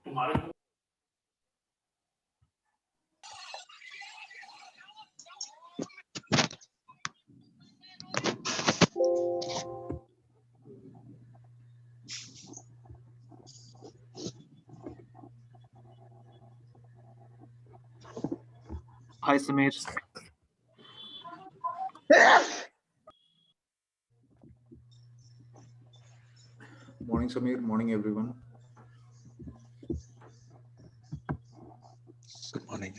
Hi, Samir. Morning, Samir. Morning, everyone. Good morning.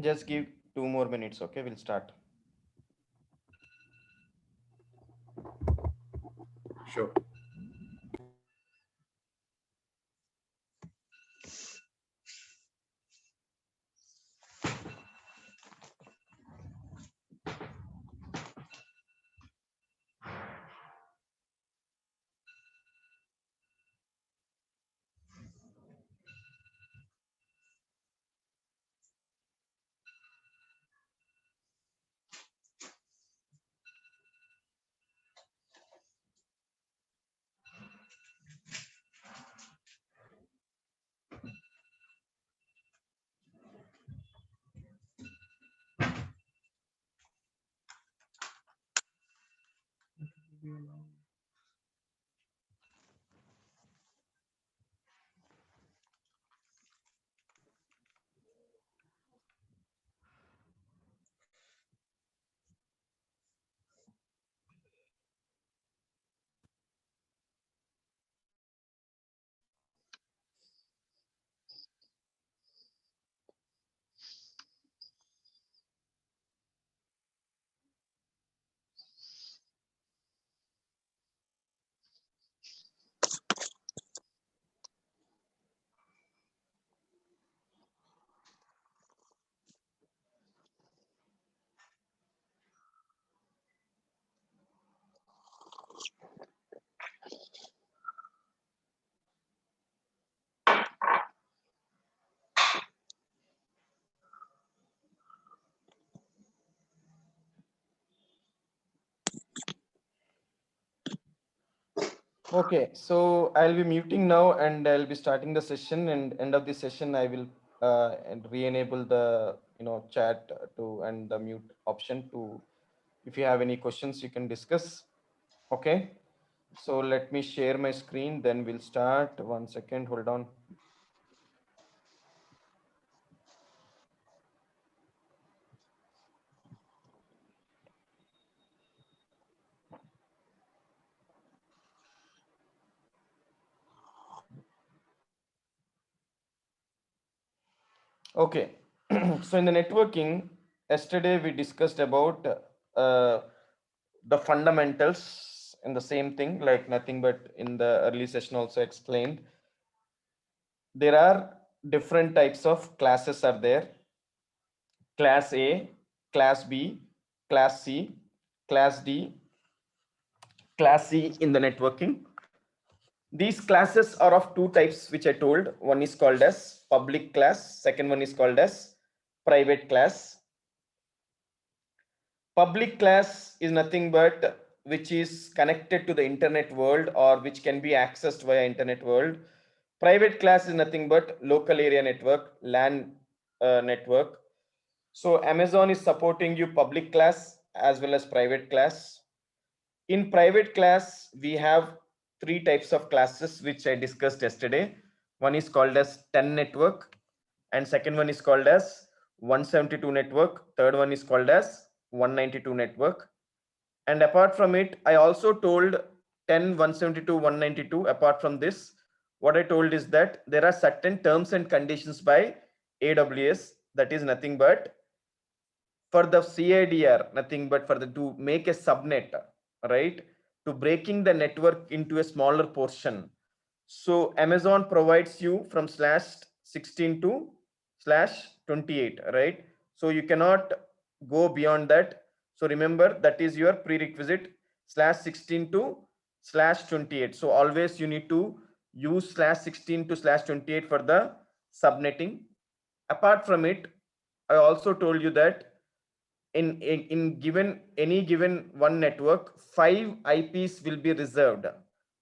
Just give 2 more minutes, okay? We'll start. Sure. Okay, so I'll be muting now and I'll be starting the session, and end of the session I will and re-enable the chat to and the mute option to, if you have any questions you can discuss. Okay, so let me share my screen, then we'll start. 1 second, hold on. Okay, so in the networking, yesterday we discussed about the fundamentals and the same thing, like nothing but in the early session also explained. There are different types of classes are there: class A, class B, class C, class D, class C in the networking. These classes are of two types, which I told. One is called as public class, second one is called as private class. Public class is nothing but which is connected to the internet world or which can be accessed via internet world. Private class is nothing but local area network, LAN network. So Amazon is supporting you public class as well as private class. In private class, we have three types of classes which I discussed yesterday. One is called as 10 network, and second one is called as 172 network. Third one is called as 192 network. And apart from it, I also told 10, 172, 192. Apart from this, what I told is that there are certain terms and conditions by AWS, that is nothing but for the CIDR, nothing but for the to make a subnet, right? To breaking the network into a smaller portion. So Amazon provides you from /16 to /28, right? So you cannot go beyond that. So remember, that is your prerequisite, /16 to /28. So always you need to use /16 to /28 for the subnetting. Apart from it, I also told you that in given any given one network, 5 IPs will be reserved.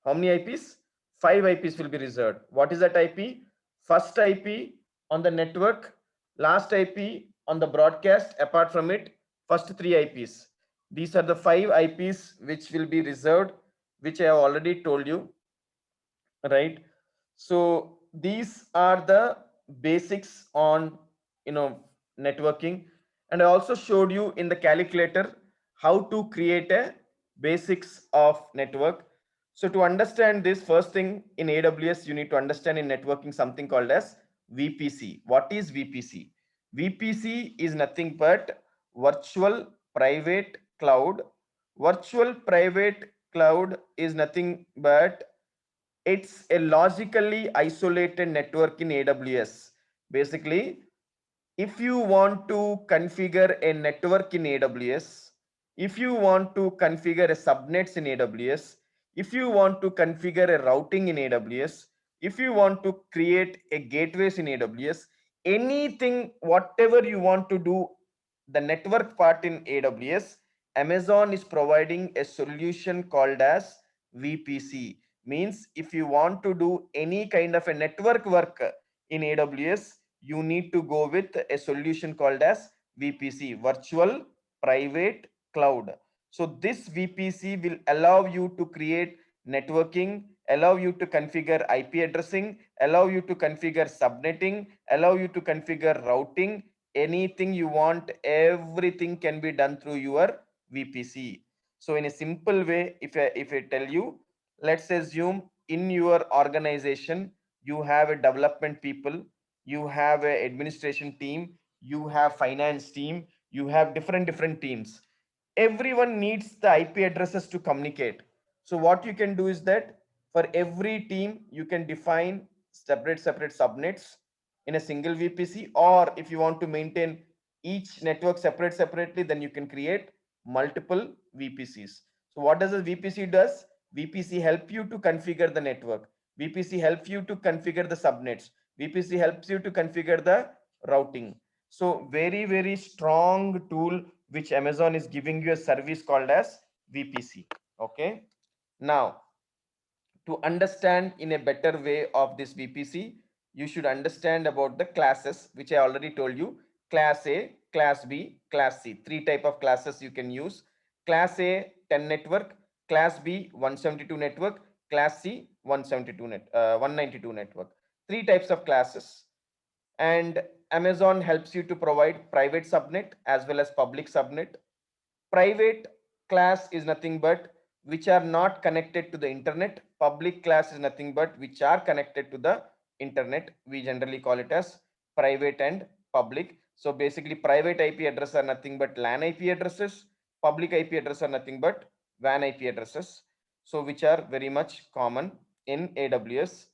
How many IPs? 5 IPs will be reserved. What is that IP? First IP on the network, last IP on the broadcast. Apart from it, first 3 IPs. These are the 5 IPs which will be reserved, which I have already told you, right? So these are the basics on networking. And I also showed you in the calculator how to create a basics of network. So to understand this, first thing in AWS you need to understand in networking something called as VPC. What is VPC? VPC is nothing but virtual private cloud. Virtual private cloud is nothing but it's a logically isolated network in AWS. Basically, if you want to configure a network in AWS, if you want to configure a subnets in AWS, if you want to configure a routing in AWS, if you want to create a gateways in AWS, anything, whatever you want to do, the network part in AWS, Amazon is providing a solution called as VPC. Means if you want to do any kind of a network work in AWS, you need to go with a solution called as VPC, virtual private cloud. So this VPC will allow you to create networking, allow you to configure IP addressing, allow you to configure subnetting, allow you to configure routing, anything you want, everything can be done through your VPC. So in a simple way, if I tell you, let's assume in your organization you have a development people, you have a administration team, you have finance team, you have different teams. Everyone needs the IP addresses to communicate. So what you can do is that for every team you can define separate subnets in a single VPC, or if you want to maintain each network separately, then you can create multiple VPCs. So what does a VPC does? VPC help you to configure the network. VPC helps you to configure the subnets. VPC helps you to configure the routing. So very strong tool which Amazon is giving you a service called as VPC. Okay. Now To understand in a better way of this VPC, you should understand about the classes, which I already told you. Class A, Class B, Class C. Three type of classes you can use. Class A, 10 network. Class B, 172 network. Class C, 192 network. Three types of classes. And Amazon helps you to provide private subnet as well as public subnet. Private class is nothing but which are not connected to the internet. Public class is nothing but which are connected to the internet. We generally call it as private and public. So basically private IP address are nothing but LAN IP addresses. Public IP address are nothing but WAN IP addresses. So which are very much common in AWS.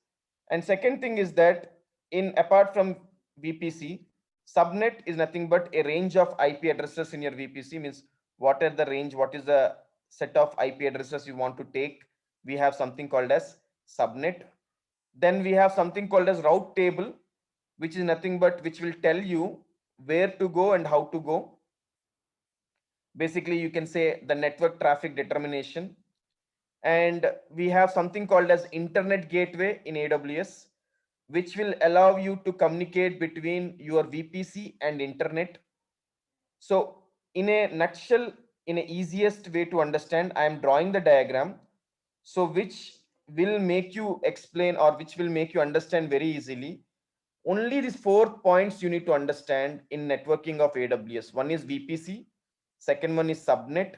And second thing is that in apart from VPC, subnet is nothing but a range of IP addresses in your VPC. Means what are the range, what is the set of IP addresses you want to take. We have something called as subnet. Then we have something called as route table, which is nothing but which will tell you where to go and how to go. Basically, you can say the network traffic determination. And we have something called as internet gateway in AWS, which will allow you to communicate between your VPC and internet. So in a nutshell, in a easiest way to understand, I am drawing the diagram. So which will make you explain or which will make you understand very easily. Only these 4 points you need to understand in networking of AWS. One is VPC, second one is subnet,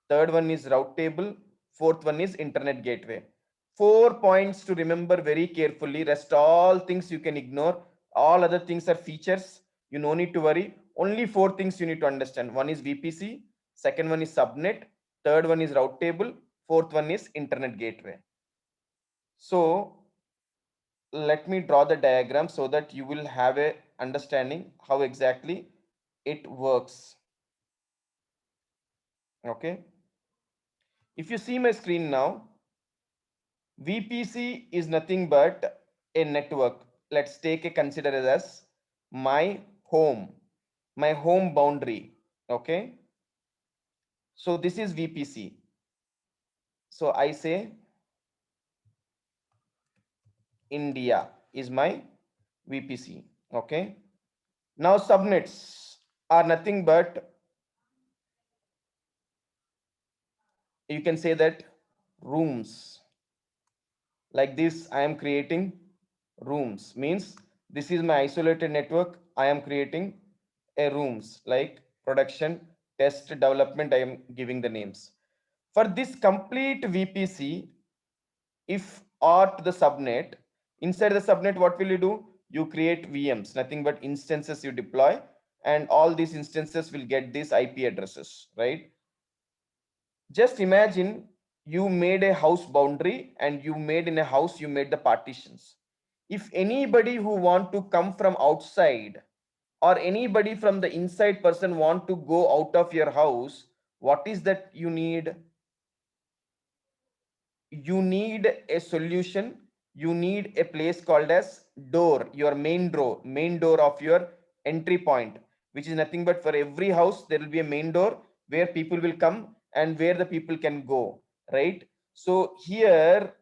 third one is route table, fourth one is internet gateway. 4 points to remember very carefully. Rest all things you can ignore. All other things are features. You no need to worry. Only 4 things you need to understand. One is VPC, second one is subnet, third one is route table, fourth one is internet gateway. So let me draw the diagram so that you will have a understanding how exactly it works. Okay. If you see my screen now, VPC is nothing but a network. Let's take a consider it as my home boundary. Okay. So this is VPC. So I say India is my VPC. Okay. Now subnets are nothing but, you can say that, rooms. Like this, I am creating rooms. Means this is my isolated network. I am creating a rooms like production, test, development. I am giving the names. For this complete VPC, if or to the subnet, inside the subnet, what will you do? You create VMs, nothing but instances you deploy, and all these instances will get these IP addresses, right? Just imagine you made a house boundary, and you made in a house, you made the partitions. If anybody who want to come from outside or anybody from the inside person want to go out of your house, what is that you need? You need a solution. You need a place called as door, your main door of your entry point, which is nothing but for every house there will be a main door where people will come and where the people can go, right? So here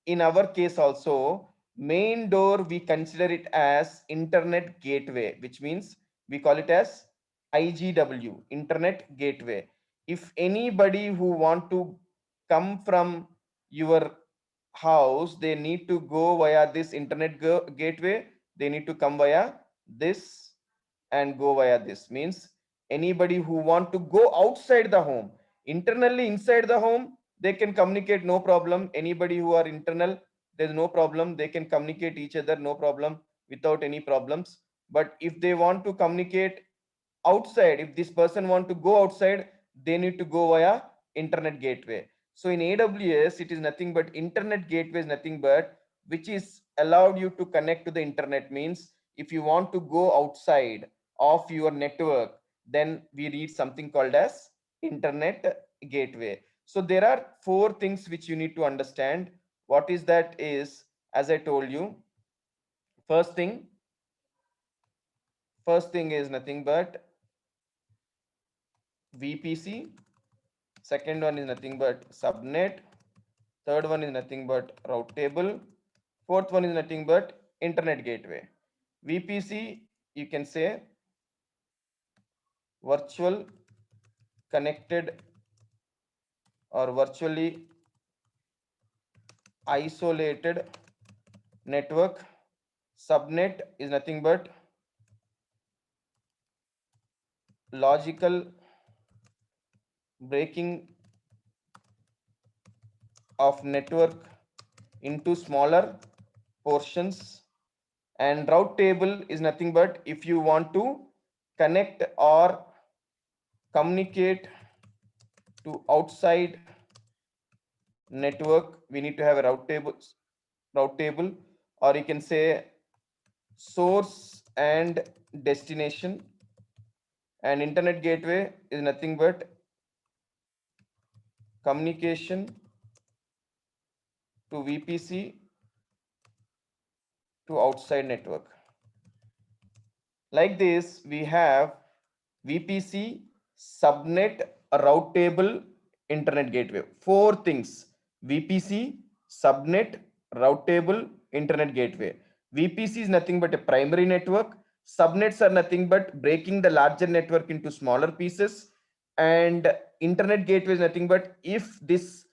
in our case also, main door we consider it as internet gateway, which means we call it as IGW, internet gateway. If anybody who want to come from your house, they need to go via this internet gateway. They need to come via this and go via this. Means anybody who want to go outside the home, internally inside the home, they can communicate, no problem. Anybody who are internal, there's no problem. They can communicate each other, no problem, without any problems. But if they want to communicate outside, if this person want to go outside, they need to go via internet gateway. So in AWS, it is nothing but internet gateway is nothing but which is allowed you to connect to the internet. Means if you want to go outside of your network, then we read something called as internet gateway. So there are 4 things which you need to understand. What is that is, as I told you, first thing is nothing but VPC. Second one is nothing but subnet. Third one is nothing but route table. Fourth one is nothing but internet gateway. VPC, you can say virtual connected or virtually isolated network. Subnet is nothing but logical breaking of network into smaller portions. And route table is nothing but if you want to connect or communicate to outside network, we need to have a route table, or you can say source and destination. And internet gateway is nothing but communication to VPC to outside network. Like this, we have VPC, subnet, route table, internet gateway. Four things: VPC, subnet, route table, internet gateway. VPC is nothing but a primary network. Subnets are nothing but breaking the larger network into smaller pieces. And internet gateway is nothing but if this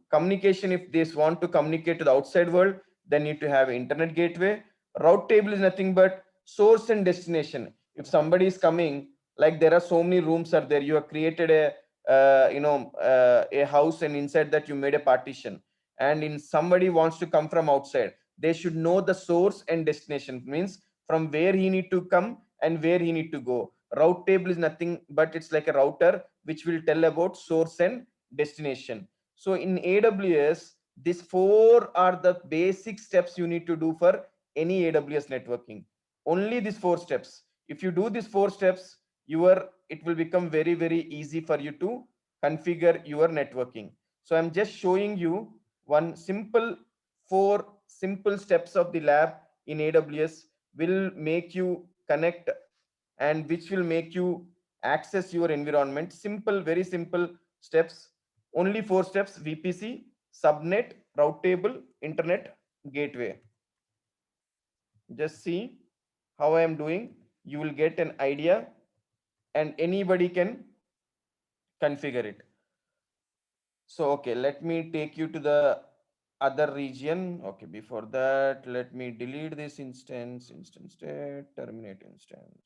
communication, if they want to communicate to the outside world, they need to have internet gateway. Route table is nothing but source and destination. If somebody is coming, like there are so many rooms are there, you have created a a house, and inside that you made a partition, and in somebody wants to come from outside, they should know the source and destination, means from where he need to come and where he need to go. Route table is nothing but it's like a router which will tell about source and destination. So in AWS, these four are the basic steps you need to do for any AWS networking. Only these four steps. If you do these four steps, it will become very, very easy for you to configure your networking. So I'm just showing you one simple four simple steps of the lab in AWS will make you connect, and which will make you access your environment. Simple, very simple steps. Only four steps: VPC, subnet, route table, internet gateway. Just see how I am doing. You will get an idea, and anybody can configure it. So, okay, let me take you to the other region. Okay, before that, let me delete this instance state, terminate instance.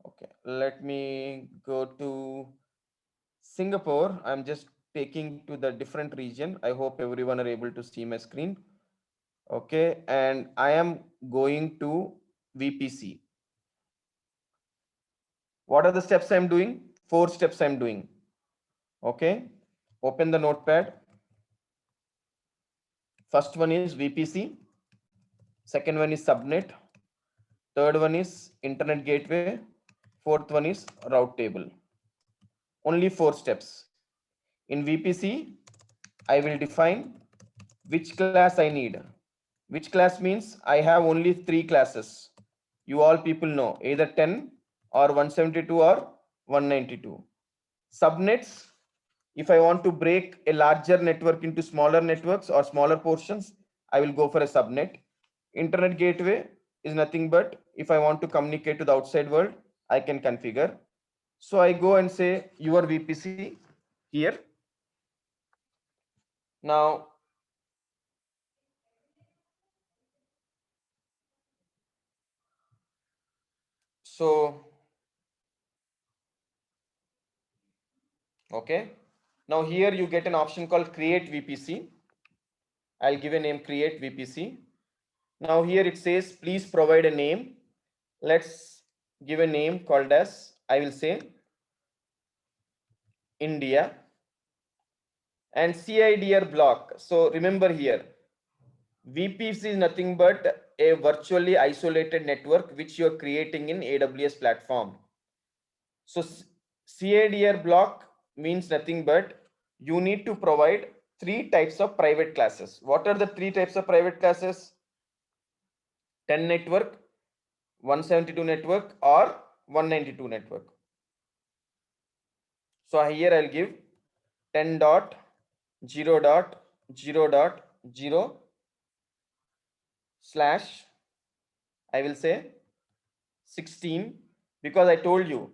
Okay, let me go to Singapore. I'm just taking to the different region. I hope everyone are able to see my screen. Okay, and I am going to VPC. What are the steps I'm doing? Four steps I'm doing. Okay, open the notepad. First one is VPC. Second one is subnet. Third one is internet gateway. Fourth one is route table. Only four steps. In VPC, I will define which class I need. Which class means I have only three classes. You all people know either 10 or 172 or 192. Subnets, if I want to break a larger network into smaller networks or smaller portions, I will go for a subnet. Internet gateway is nothing but if I want to communicate to the outside world, I can configure. So I go and say your VPC here. Now, so, okay. Now here you get an option called create VPC. I'll give a name create VPC. Now here it says, please provide a name. Let's give a name called as, I will say India, and CIDR block. So remember here, VPC is nothing but a virtually isolated network which you're creating in AWS platform. So CIDR block means nothing but you need to provide three types of private classes. What are the three types of private classes? 10 network, 172 network, or 192 network. So here I'll give 10 0.0.0 slash, I will say 16, because I told you,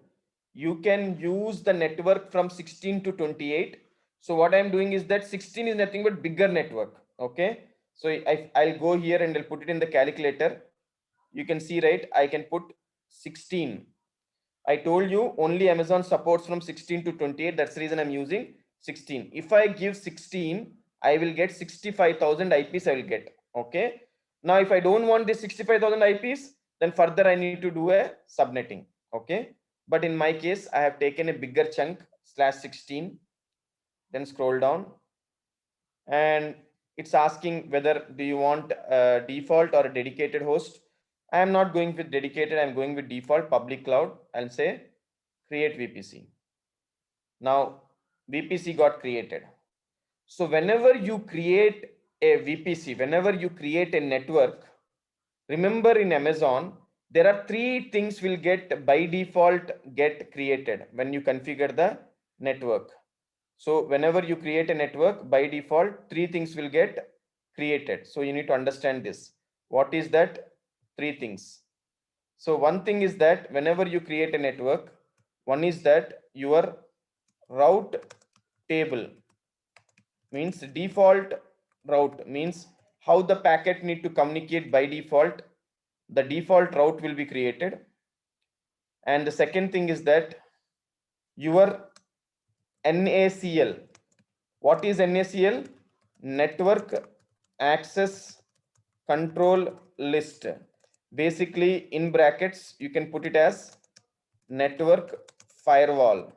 you can use the network from 16 to 28. So what I'm doing is that 16 is nothing but bigger network. Okay. So I'll go here and I'll put it in the calculator. You can see, right? I can put 16. I told you only Amazon supports from 16 to 28. That's the reason I'm using 16. If I give 16, I will get 65,000 IPs I will get. Okay. Now, if I don't want this 65,000 IPs, then further I need to do a subnetting. Okay. But in my case, I have taken a bigger chunk /16, then scroll down, and it's asking whether do you want a default or a dedicated host. I am not going with dedicated. I'm going with default public cloud. I'll say create VPC. Now VPC got created. So whenever you create a VPC, whenever you create a network, remember in Amazon, there are three things will get by default get created when you configure the network. So whenever you create a network, by default, three things will get created. So you need to understand this. What is that? Three things. So one thing is that whenever you create a network, one is that your route table means default route means how the packet need to communicate by default. The default route will be created. And the second thing is that your NACL. What is NACL? Network access control list. Basically, in brackets, you can put it as network firewall.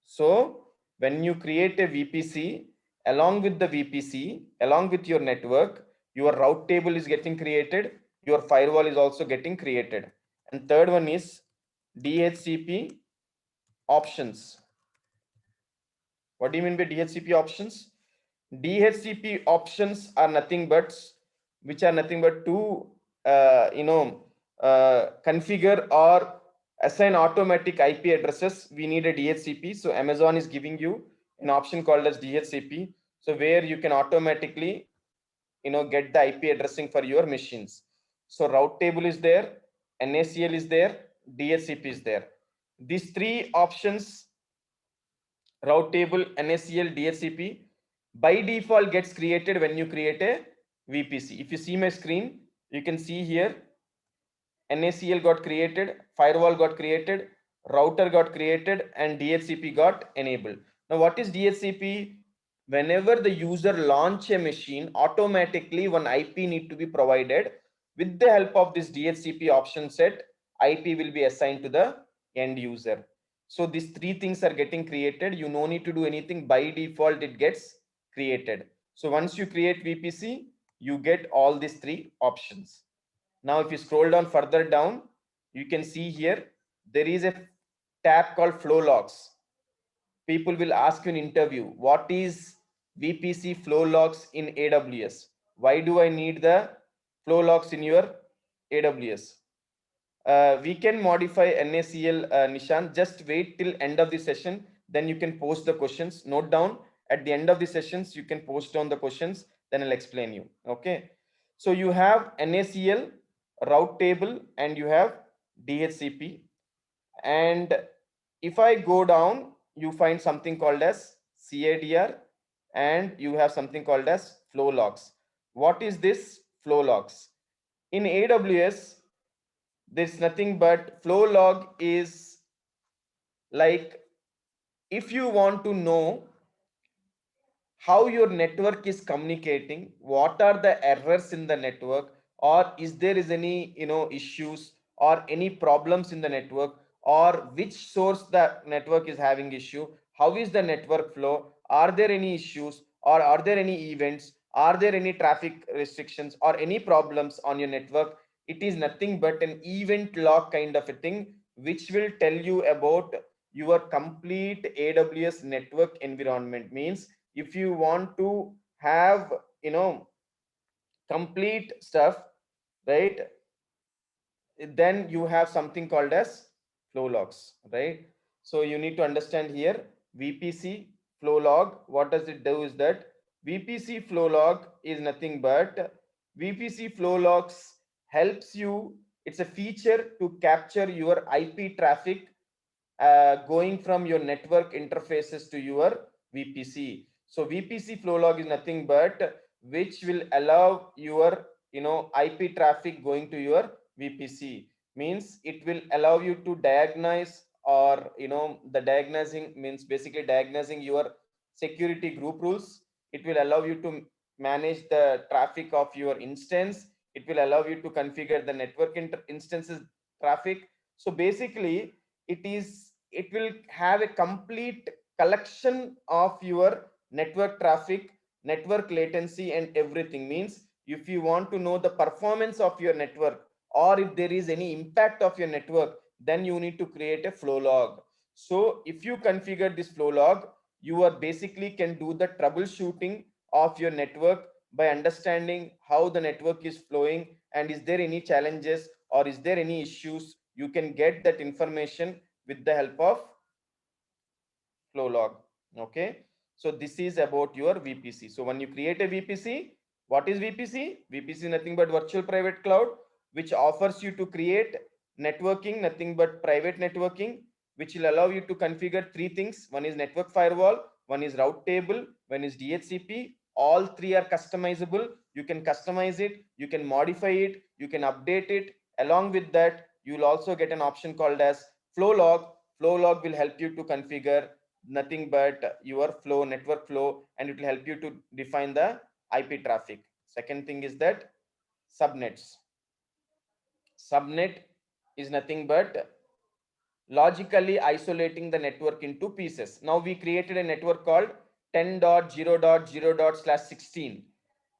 So when you create a VPC, along with the VPC, along with your network, your route table is getting created, your firewall is also getting created. And third one is DHCP options. What do you mean by DHCP options? DHCP options are nothing but to configure or assign automatic IP addresses. We need a DHCP. So Amazon is giving you an option called as DHCP. So where you can automatically get the IP addressing for your machines. So route table is there, NACL is there, DHCP is there. These three options, route table, NACL, DHCP, by default gets created when you create a VPC. If you see my screen, you can see here NACL got created, firewall got created, router got created, and DHCP got enabled. Now, what is DHCP? Whenever the user launch a machine, automatically one IP need to be provided. With the help of this DHCP option set, IP will be assigned to the end user. So these three things are getting created. You no need to do anything. By default, it gets created. So once you create VPC, you get all these three options. Now, if you scroll down further down, you can see here, there is a tab called flow logs. People will ask you in interview, what is VPC flow logs in AWS? Why do I need the flow logs in your AWS? We can modify NACL, Nishan. Just wait till end of the session. Then you can post the questions. Note down at the end of the sessions, you can post down the questions. Then I'll explain you. Okay. So you have NACL, route table, and you have DHCP. And if I go down, you find something called as CADR, and you have something called as flow logs. What is this flow logs? In AWS, there's nothing but flow log is like if you want to know how your network is communicating, what are the errors in the network, or is there is any issues or any problems in the network, or which source the network is having issue, how is the network flow, are there any issues, or are there any events, are there any traffic restrictions or any problems on your network. It is nothing but an event log kind of a thing which will tell you about your complete AWS network environment. Means if you want to have complete stuff, right, then you have something called as flow logs, right? So you need to understand here VPC flow log. What does it do is that VPC flow log is nothing but VPC flow logs helps you. It's a feature to capture your IP traffic going from your network interfaces to your VPC. So VPC flow log is nothing but which will allow your IP traffic going to your VPC. Means it will allow you to diagnose, or the diagnosing means basically diagnosing your security group rules. It will allow you to manage the traffic of your instance. It will allow you to configure the network instances traffic. So basically it will have a complete collection of your network traffic, network latency, and everything. Means if you want to know the performance of your network, or if there is any impact of your network, then you need to create a flow log. So if you configure this flow log, you are basically can do the troubleshooting of your network by understanding how the network is flowing, and is there any challenges or is there any issues. You can get that information with the help of flow log. Okay, so this is about your VPC. So when you create a VPC, what is VPC? VPC is nothing but virtual private cloud, which offers you to create networking, nothing but private networking, which will allow you to configure three things. One is network firewall, one is route table, one is DHCP. All three are customizable. You can customize it, you can modify it, you can update it. Along with that, you will also get an option called as flow log. Flow log will help you to configure nothing but your flow, network flow, and it will help you to define the IP traffic. Second thing is that subnets. Subnet is nothing but logically isolating the network into pieces. Now we created a network called 10.0.0./16.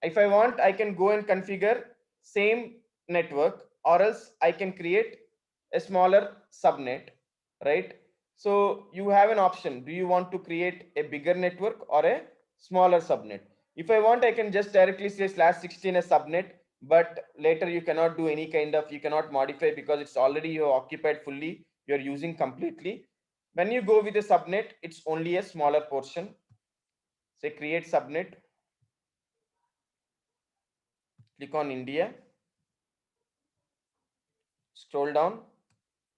If I want, I can go and configure same network, or else I can create a smaller subnet, right? So you have an option. Do you want to create a bigger network or a smaller subnet? If I want, I can just directly say /16 as subnet, but later you cannot do any kind of, you cannot modify because it's already you occupied fully, you're using completely. When you go with a subnet, it's only a smaller portion. Say create subnet, click on India, scroll down,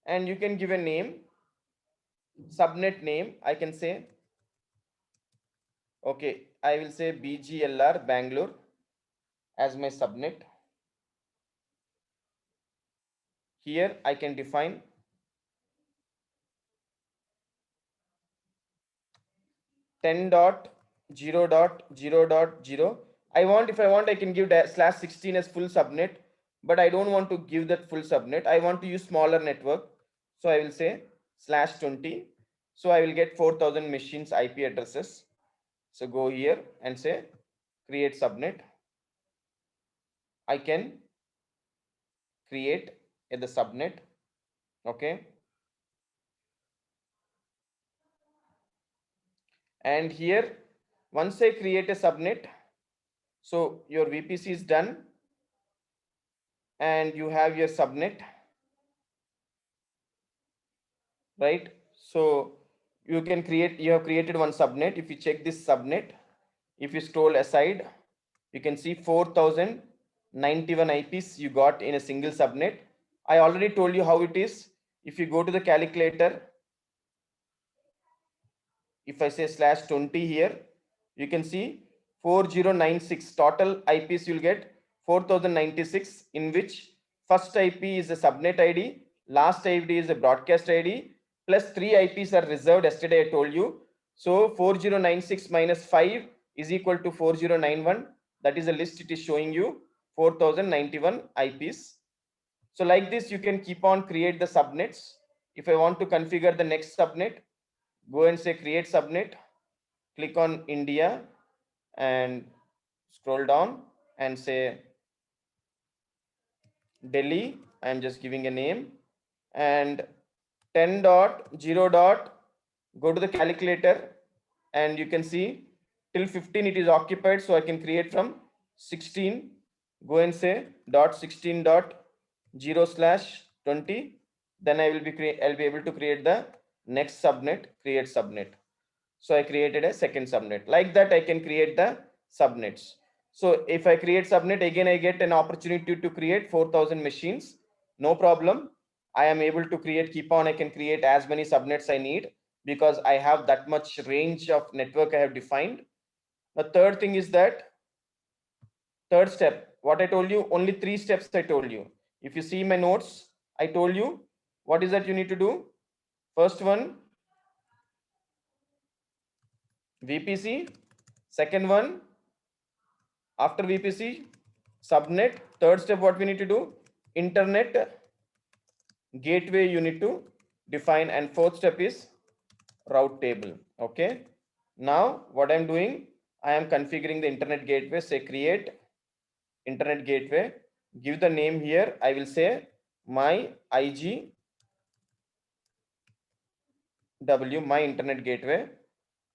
and you can give a name, subnet name. I can say, okay, I will say BGLR Bangalore as my subnet. Here I can define 10.0.0.0. I want, if I want, I can give /16 as full subnet, but I don't want to give that full subnet. I want to use smaller network. So I will say /20. So I will get 4,000 machines IP addresses. So go here and say create subnet. I can create the subnet. Okay. And here, once I create a subnet, so your VPC is done and you have your subnet, right? So you can create, you have created one subnet. If you check this subnet, if you scroll aside, you can see 4,091 IPs you got in a single subnet. I already told you how it is. If you go to the calculator, if I say /20 here, you can see 4096 total IPs you'll get 4096, in which first IP is a subnet ID, last IP is a broadcast ID, plus 3 IPs are reserved. Yesterday I told you. So 4096 minus 5 is equal to 4091. That is the list it is showing you, 4091 IPs. So like this, you can keep on create the subnets. If I want to configure the next subnet, go and say create subnet, click on India and scroll down and say Delhi. I'm just giving a name, and 10.0. Go to the calculator and you can see till 15 it is occupied. So I can create from 16. Go and say .16.0/20. Then I'll be able to create the next subnet, create subnet. So I created a second subnet. Like that, I can create the subnets. So if I create subnet, again, I get an opportunity to create 4,000 machines. No problem. I am able to keep on, I can create as many subnets I need because I have that much range of network I have defined. The third thing is that, third step, what I told you, only 3 steps I told you. If you see my notes, I told you what is that you need to do. First one, VPC. Second one, after VPC, subnet. Third step, what we need to do, internet gateway you need to define, and fourth step is route table. Okay, now what I'm doing, I am configuring the internet gateway. Say create internet gateway, give the name here, I will say my IGW, my internet gateway,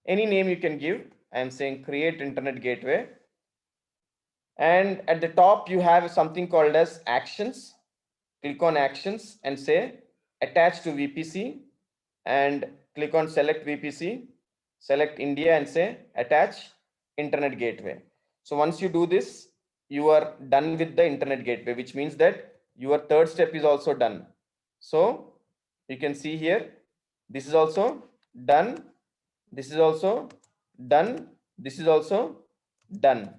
any name you can give. I am saying create internet gateway, and at the top you have something called as actions. Click on actions and say attach to VPC, and click on select VPC, select India and say attach internet gateway. So once you do this, you are done with the internet gateway, which means that your third step is also done. So you can see here, this is also done, this is also done, this is also done.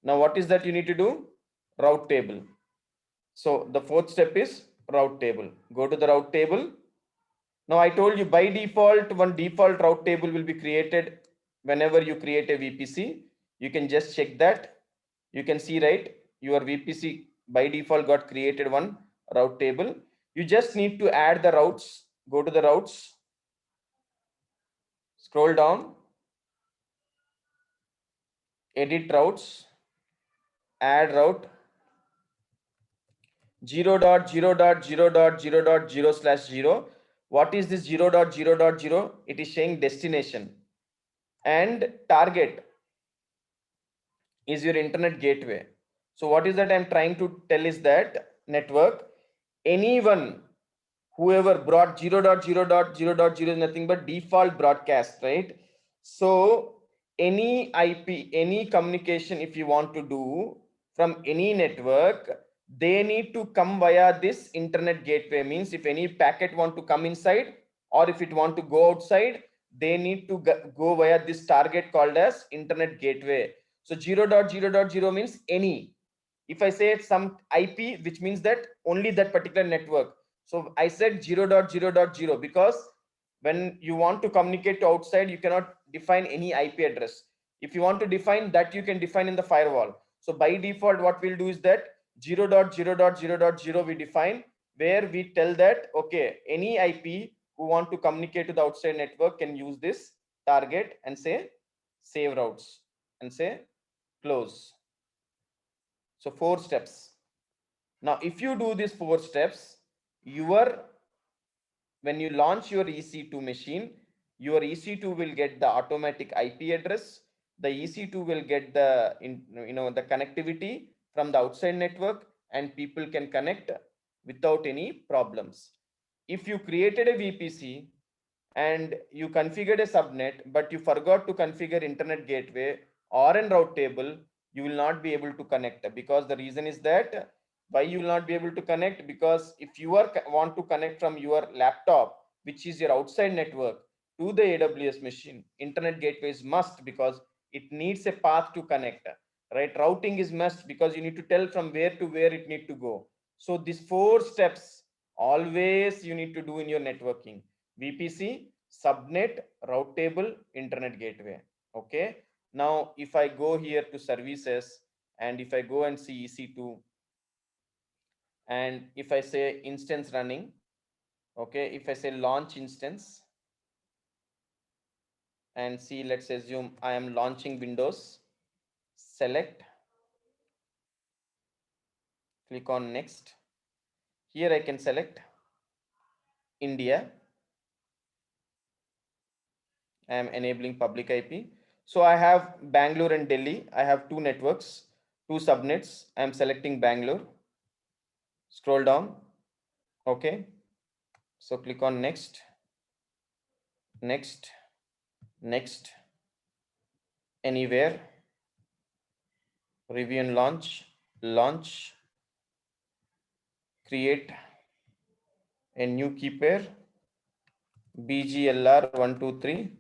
Now what is that you need to do? Route table. So the fourth step is route table. Go to the route table. Now I told you by default, one default route table will be created whenever you create a VPC. You can just check that. You can see, right, your VPC by default got created one route table. You just need to add the routes. Go to the routes, scroll down, edit routes, add route 0.0.0.0.0/0. What is this 0.0.0? It is saying destination, and target is your internet gateway. So what is that I'm trying to tell is that network, anyone, whoever brought 0.0.0.0 is nothing but default broadcast, right? So any IP, any communication, if you want to do from any network, they need to come via this internet gateway. Means if any packet want to come inside, or if it want to go outside, they need to go via this target called as internet gateway. So 0.0.0 means any. If I say some IP, which means that only that particular network. So I said 0.0.0 because when you want to communicate to outside, you cannot define any IP address. If you want to define that, you can define in the firewall. So by default, what we'll do is that 0.0.0.0 we define, where we tell that, okay, any IP who want to communicate to the outside network can use this target, and say save routes and say close. So 4 steps. Now, if you do these 4 steps, when you launch your EC2 machine, your EC2 will get the automatic IP address. The EC2 will get the the connectivity from the outside network, and people can connect without any problems. If you created a VPC and you configured a subnet, but you forgot to configure internet gateway or a route table, you will not be able to connect. Because the reason is that, why you will not be able to connect, because if you want to connect from your laptop, which is your outside network, to the AWS machine, internet gateway is must, because it needs a path to connect, right? Routing is must because you need to tell from where to where it need to go. So these 4 steps always you need to do in your networking: VPC, subnet, route table, internet gateway. Okay. Now, if I go here to services, and if I go and see EC2, and if I say instance running, okay, if I say launch instance, and see, let's assume I am launching Windows, select, click on next. Here I can select India. I am enabling public IP. So I have Bangalore and Delhi. I have 2 networks, 2 subnets. I am selecting Bangalore. Scroll down. Okay. So click on next, next, next, anywhere. review and launch, create a new key pair, bglr123,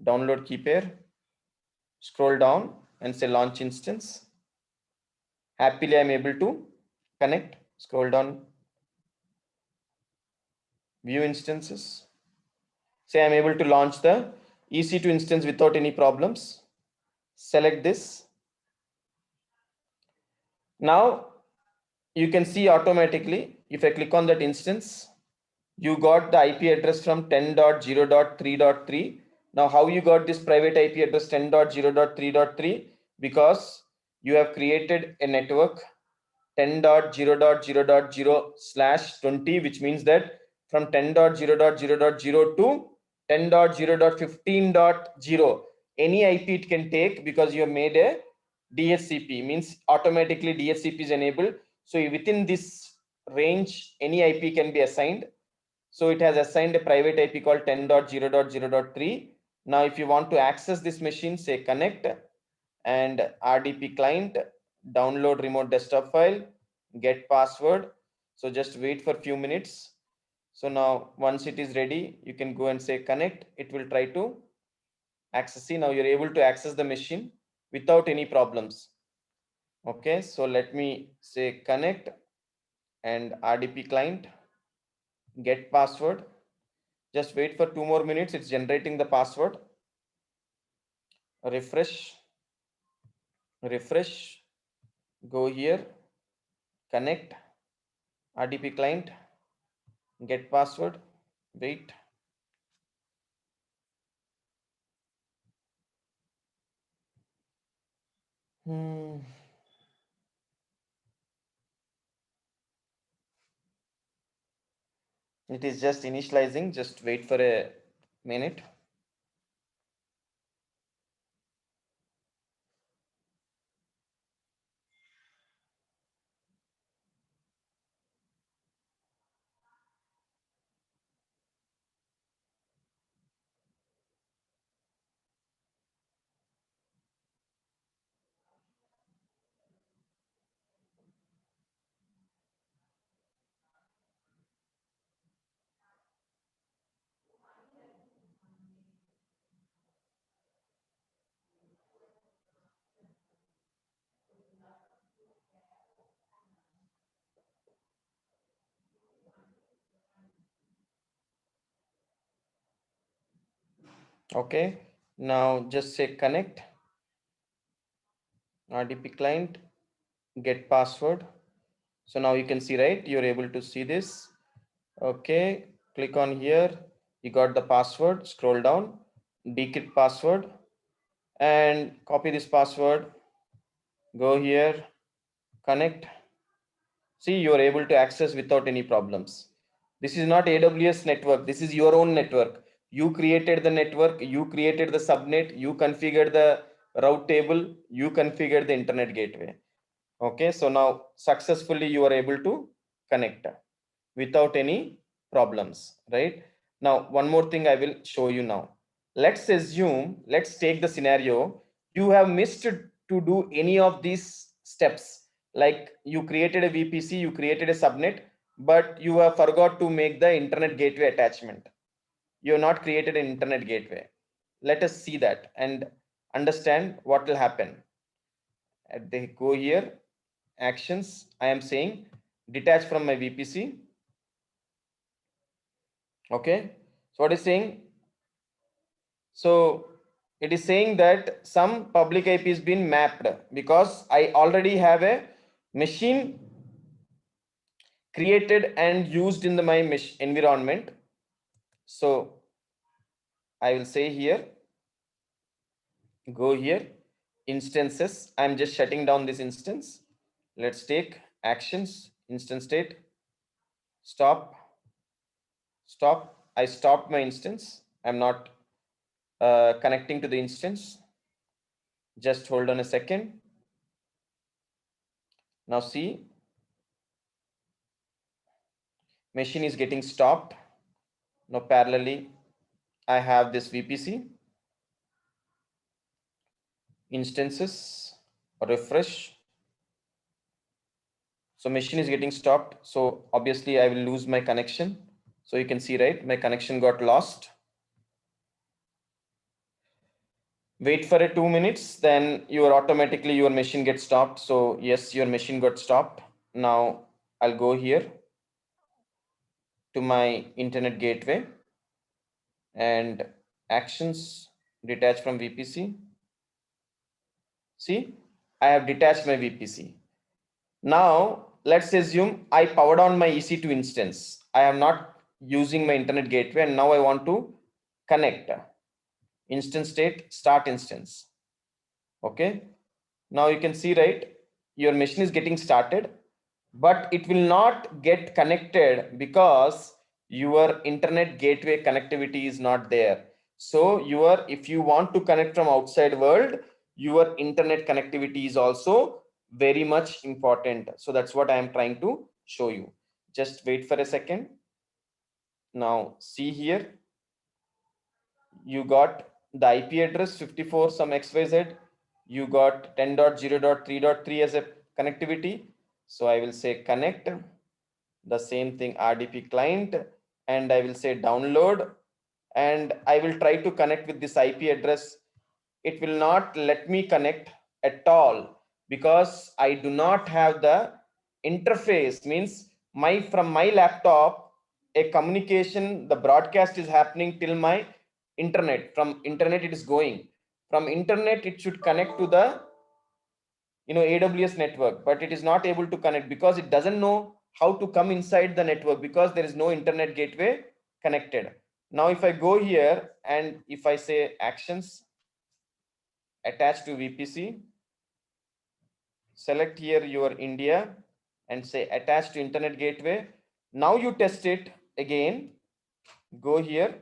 download key pair, scroll down and say launch instance. Happily I'm able to connect, scroll down, view instances. Say I'm able to launch the EC2 instance without any problems. Select this. Now you can see automatically, if I click on that instance, you got the IP address from 10.0.3.3. Now how you got this private IP address 10.0.3.3? Because you have created a network 10.0.0.0/20, which means that from 10.0.0.0 to 10.0.15.0, any IP it can take, because you have made a DHCP, means automatically DHCP is enabled. So within this range, any IP can be assigned. So it has assigned a private IP called 10.0.0.3. Now if you want to access this machine, say connect and RDP client, download remote desktop file, get password. So just wait for a few minutes. So now once it is ready, you can go and say connect. It will try to access. See, now you're able to access the machine without any problems. Okay, so let me say connect and RDP client, get password. Just wait for 2 more minutes. It's generating the password. Refresh, go here, connect, RDP client, get password, wait. It is just initializing. Just wait for a minute. Okay, now just say connect, RDP client, get password. So now you can see, right? You're able to see this. Okay, click on here. You got the password. Scroll down, decrypt password, and copy this password. Go here, connect. See, you are able to access without any problems. This is not AWS network. This is your own network. You created the network, you created the subnet, you configured the route table, you configured the internet gateway. Okay, so now successfully you are able to connect without any problems, right? Now, one more thing I will show you now. Let's assume, let's take the scenario, you have missed to do any of these steps. Like you created a VPC, you created a subnet, but you have forgot to make the internet gateway attachment. You have not created an internet gateway. Let us see that and understand what will happen. They go here, actions. I am saying detach from my VPC. Okay, so what is saying? So it is saying that some public IP is been mapped, because I already have a machine created and used in my environment. So I will say here, go here, instances. I'm just shutting down this instance. Let's take actions, instance state, stop. I stopped my instance. I'm not connecting to the instance. Just hold on a second. Now see, machine is getting stopped. Now parallelly, I have this VPC instances. refresh. So machine is getting stopped. So obviously I will lose my connection. So you can see, right, my connection got lost. Wait for 2 minutes, then automatically your machine gets stopped. So yes, your machine got stopped. Now I'll go here to my internet gateway and actions, detach from VPC. See, I have detached my VPC. Now let's assume I powered on my EC2 instance. I am not using my internet gateway, and now I want to connect. Instance state, start instance. Okay. Now you can see, right, your machine is getting started, but it will not get connected because your internet gateway connectivity is not there. So if you want to connect from outside world, your internet connectivity is also very much important. So that's what I am trying to show you. Just wait for a second. Now see here, you got the IP address 54 some XYZ, you got 10.0.3.3 as a connectivity. So I will say connect, the same thing RDP client, and I will say download, and I will try to connect with this IP address. It will not let me connect at all because I do not have the interface, means from my laptop a communication, the broadcast is happening till my internet. From internet it is going, from internet it should connect to the AWS network, but it is not able to connect because it doesn't know how to come inside the network because there is no internet gateway connected. Now if I go here and if I say actions, attach to VPC, select here your India and say attach to internet gateway. Now you test it again, go here,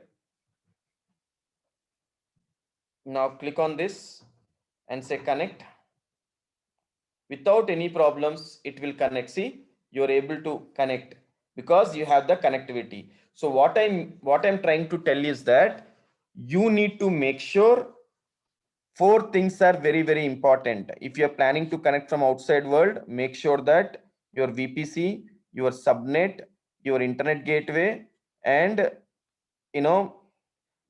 now click on this and say connect. Without any problems it will connect. See, you are able to connect because you have the connectivity. So what I'm trying to tell is that you need to make sure four things are very very important. If you are planning to connect from outside world, make sure that your VPC, your subnet, your internet gateway, and you know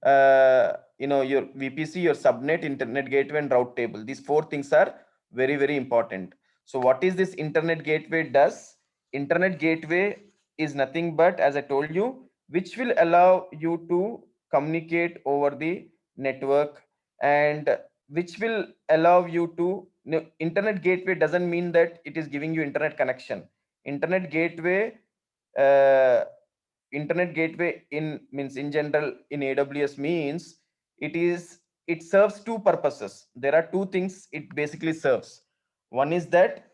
your VPC, your subnet, internet gateway, and route table. These four things are very very important. So what is this internet gateway does? Internet gateway is nothing but, as I told you, which will allow you to communicate over the network, and which will allow you to internet gateway doesn't mean that it is giving you internet connection. Internet gateway uh, internet gateway in general in AWS means it serves two purposes. There are two things it basically serves. One is that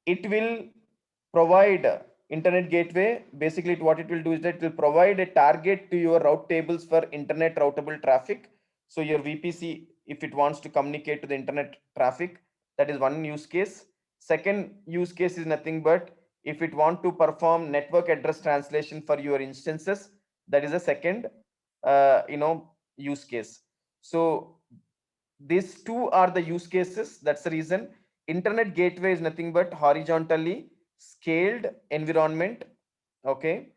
it will provide internet gateway. Basically what it will do is that it will provide a target to your route tables for internet routable traffic. So your VPC, if it wants to communicate to the internet traffic, that is one use case. Second use case is nothing but if it want to perform network address translation for your instances, that is a second use case. So these two are the use cases. That's the reason internet gateway is nothing but horizontally scaled environment. Okay.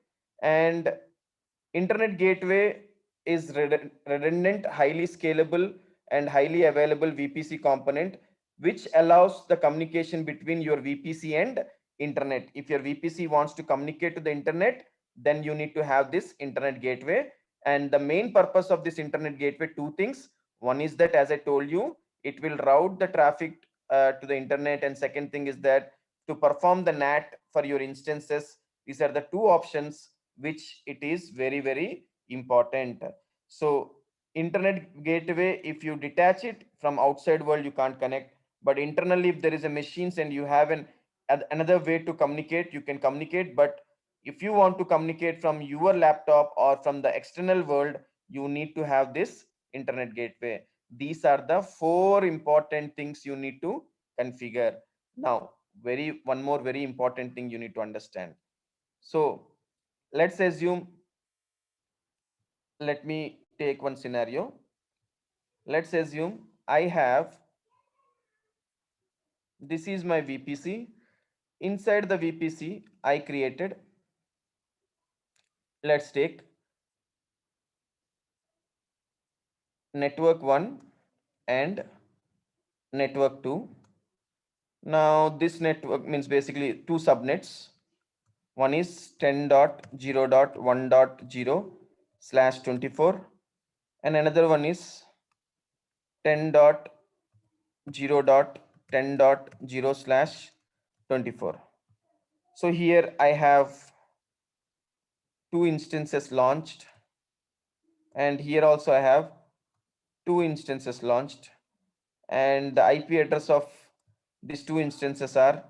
And internet gateway is redundant, highly scalable, and highly available VPC component, which allows the communication between your VPC and internet. If your VPC wants to communicate to the internet, then you need to have this internet gateway. And the main purpose of this internet gateway, two things. One is that, as I told you, it will route the traffic to the internet. And second thing is that to perform the NAT for your instances, these are the two options which it is very very important. So internet gateway, if you detach it from outside world, you can't connect, but internally if there is a machines and you have another way to communicate, you can communicate. But if you want to communicate from your laptop or from the external world, you need to have this internet gateway. These are the four important things you need to configure. Now one more very important thing you need to understand. So let's assume, let me take one scenario. Let's assume I have This is my VPC. Inside the VPC, I created, let's take network 1 and network 2. Now this network means basically two subnets. One is 10.0.1.0/24 and another one is 10.0.10.0/24. So here I have two instances launched, and here also I have two instances launched, and the IP address of these two instances are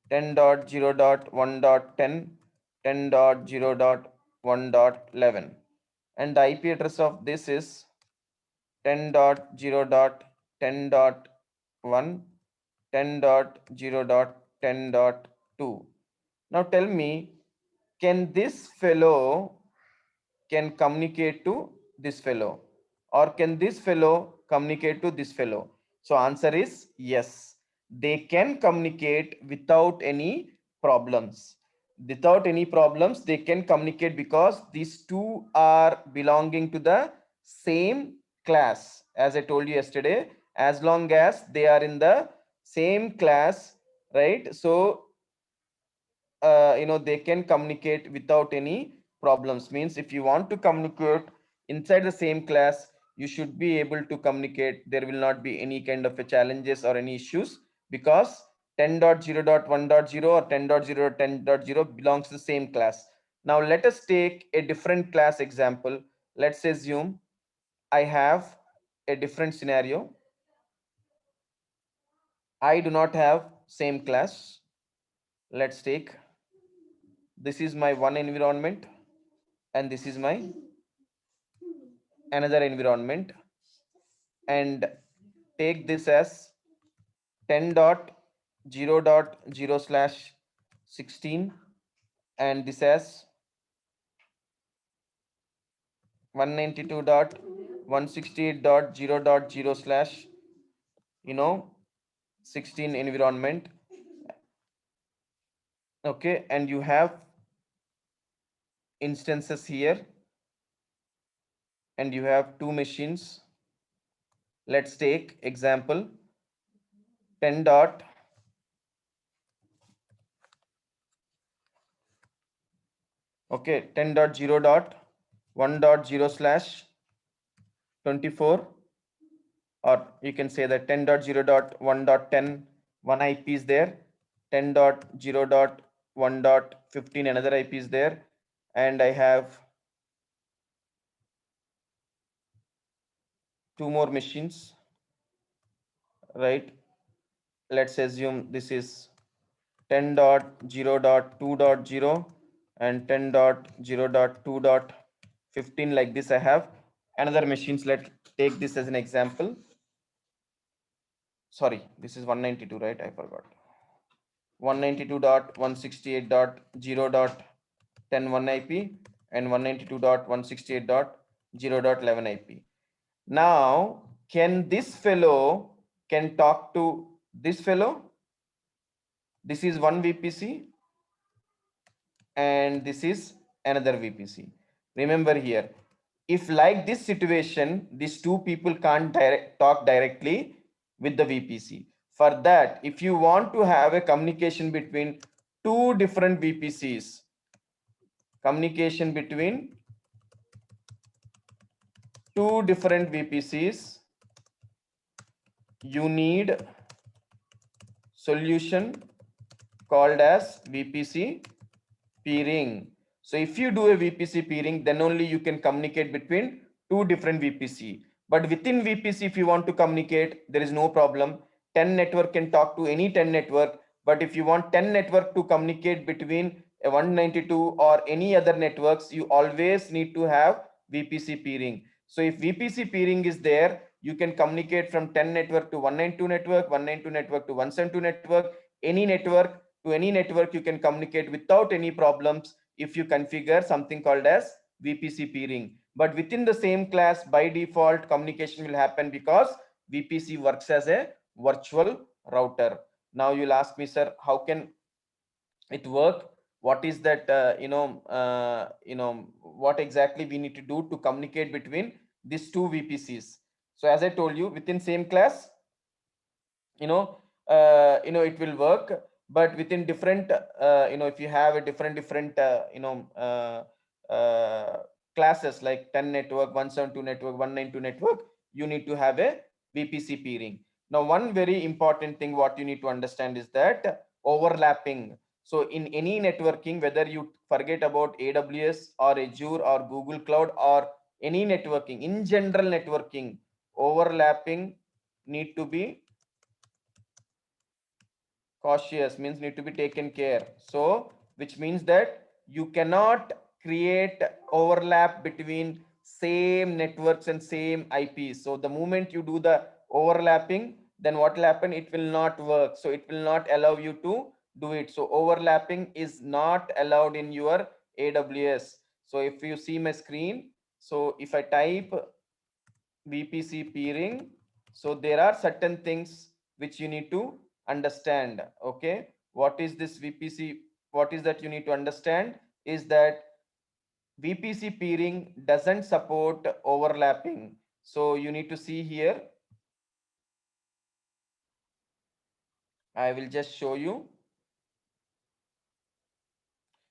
10.0.1.10, 10.0.1.11, and the IP address of this is 10.0.10.1, 10.0.10.2. Now tell me, can this fellow can communicate to this fellow, or can this fellow communicate to this fellow? So answer is yes, they can communicate without any problems. Without any problems they can communicate, because these two are belonging to the same class. As I told you yesterday, as long as they are in the same class, right? So they can communicate without any problems. Means if you want to communicate inside the same class, you should be able to communicate. There will not be any kind of a challenges or any issues, because 10.0.1.0 or 10.0.10.0 belongs to the same class. Now let us take a different class example. Let's assume I have a different scenario. I do not have same class. Let's take, this is my one environment and this is my another environment, and take this as 10.0.0/16 and this as 192.168.0.0/16 environment. Okay, and you have instances here and you have two machines. Let's take example 10. Okay, 10.0.1.0/24, or you can say that 10.0.1.10, one IP is there, 10.0.1.15, another IP is there, and I have two more machines, right? Let's assume this is 10.0.2.0 and 10.0.2.15. Like this I have another machines. Let's take this as an example. Sorry, this is 192, right? I forgot. 192.168.0.10 IP and 192.168.0.11 IP. Now, can this fellow can talk to this fellow? This is one VPC and this is another VPC. Remember here, if like this situation, these two people can't talk directly with the VPC. For that, if you want to have a communication between two different VPCs, communication between two different VPCs, you need solution called as VPC peering. So if you do a VPC peering, then only you can communicate between two different VPC. But within VPC, if you want to communicate, there is no problem. 10 network can talk to any 10 network. But if you want 10 network to communicate between a 192 or any other networks, you always need to have VPC peering. So if VPC peering is there, you can communicate from 10 network to 192 network, 192 network to 172 network, any network to any network you can communicate without any problems if you configure something called as VPC peering. But within the same class, by default, communication will happen because VPC works as a virtual router. Now you'll ask me, sir, how can it work? What is that, what exactly we need to do to communicate between these two VPCs? So as I told you, within same class, it will work, but within different, if you have a different classes like 10 network, 172 network, 192 network, you need to have a VPC peering. Now, one very important thing what you need to understand is that overlapping. So in any networking, whether you forget about AWS or Azure or Google Cloud or any networking, in general networking, overlapping need to be cautious, means need to be taken care. So which means that you cannot create overlap between same networks and same IPs. So the moment you do the overlapping, then what will happen? It will not work. So it will not allow you to do it. So overlapping is not allowed in your AWS. So if you see my screen, so if I type VPC peering, so there are certain things which you need to understand. Okay, what is this VPC? What is that you need to understand is that VPC peering doesn't support overlapping. So you need to see here. I will just show you.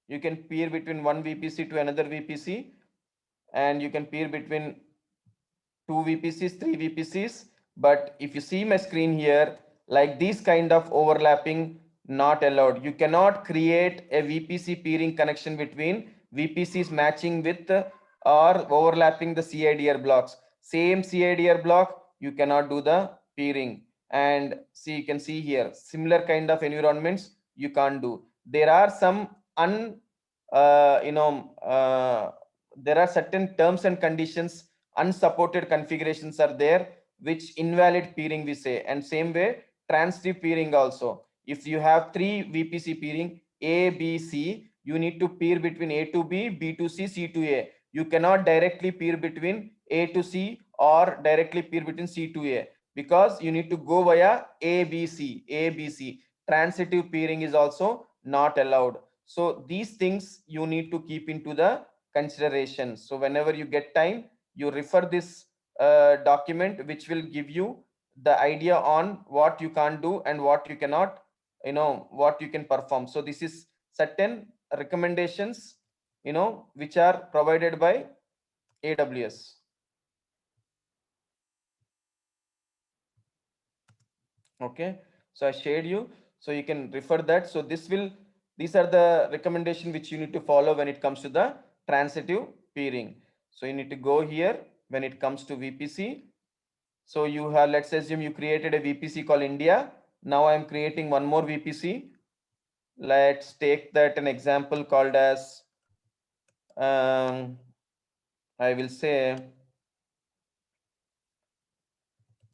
You can peer between one VPC to another VPC, and you can peer between two VPCs, three VPCs. But if you see my screen here, like this kind of overlapping, not allowed. You cannot create a VPC peering connection between VPCs matching with or overlapping the CIDR blocks. Same CIDR block, you cannot do the peering. And see, you can see here, similar kind of environments you can't do. There are some there are certain terms and conditions, unsupported configurations are there which invalid peering we say. And same way transitive peering also, if you have three VPC peering A, B, C, you need to peer between A to B, B to C, C to A. You cannot directly peer between A to C or directly peer between C to A, because you need to go via ABC. Transitive peering is also not allowed. So these things you need to keep into the consideration. So whenever you get time, you refer this document which will give you the idea on what you can't do and what you cannot, what you can perform. So this is certain recommendations which are provided by AWS. Okay, so I shared you, so you can refer that. So these are the recommendation which you need to follow when it comes to the transitive peering. So you need to go here when it comes to VPC. So you have, let's assume you created a VPC called India. Now I am creating one more VPC. Let's take that an example called as I will say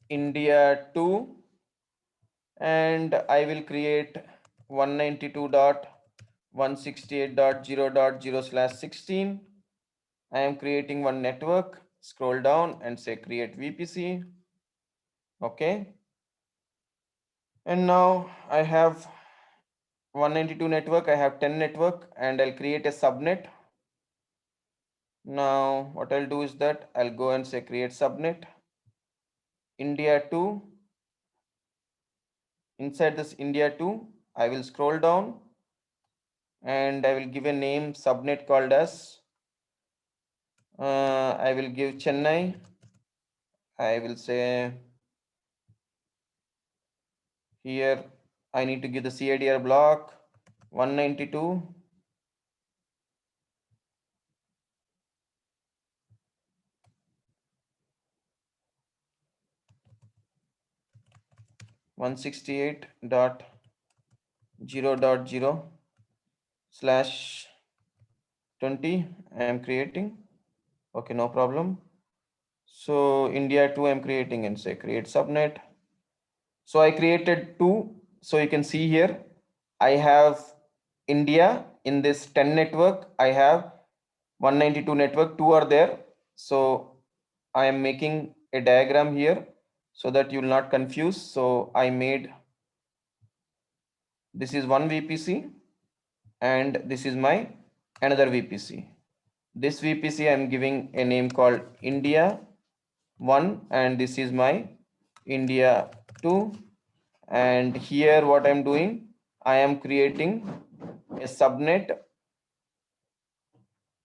India 2, and I will create 192.168.0.0/16. I am creating one network. Scroll down and say create VPC. Okay. And now I have 192 network. I have 10 network, and I'll create a subnet. Now what I'll do is that I'll go and say create subnet India 2. Inside this India 2, I will scroll down and I will give a name subnet called as I will give Chennai. I will say here I need to give the CIDR block 192. (168.0.0/20) I am creating. Okay, no problem. So India 2 I'm creating and say create subnet. So I created two. So you can see here, I have India in this 10 network. I have 192 network, two are there. So I am making a diagram here so that you will not confuse. So I made This is one VPC and this is my another VPC. This VPC I'm giving a name called India 1 and this is my India 2. And here what I'm doing, I am creating a subnet,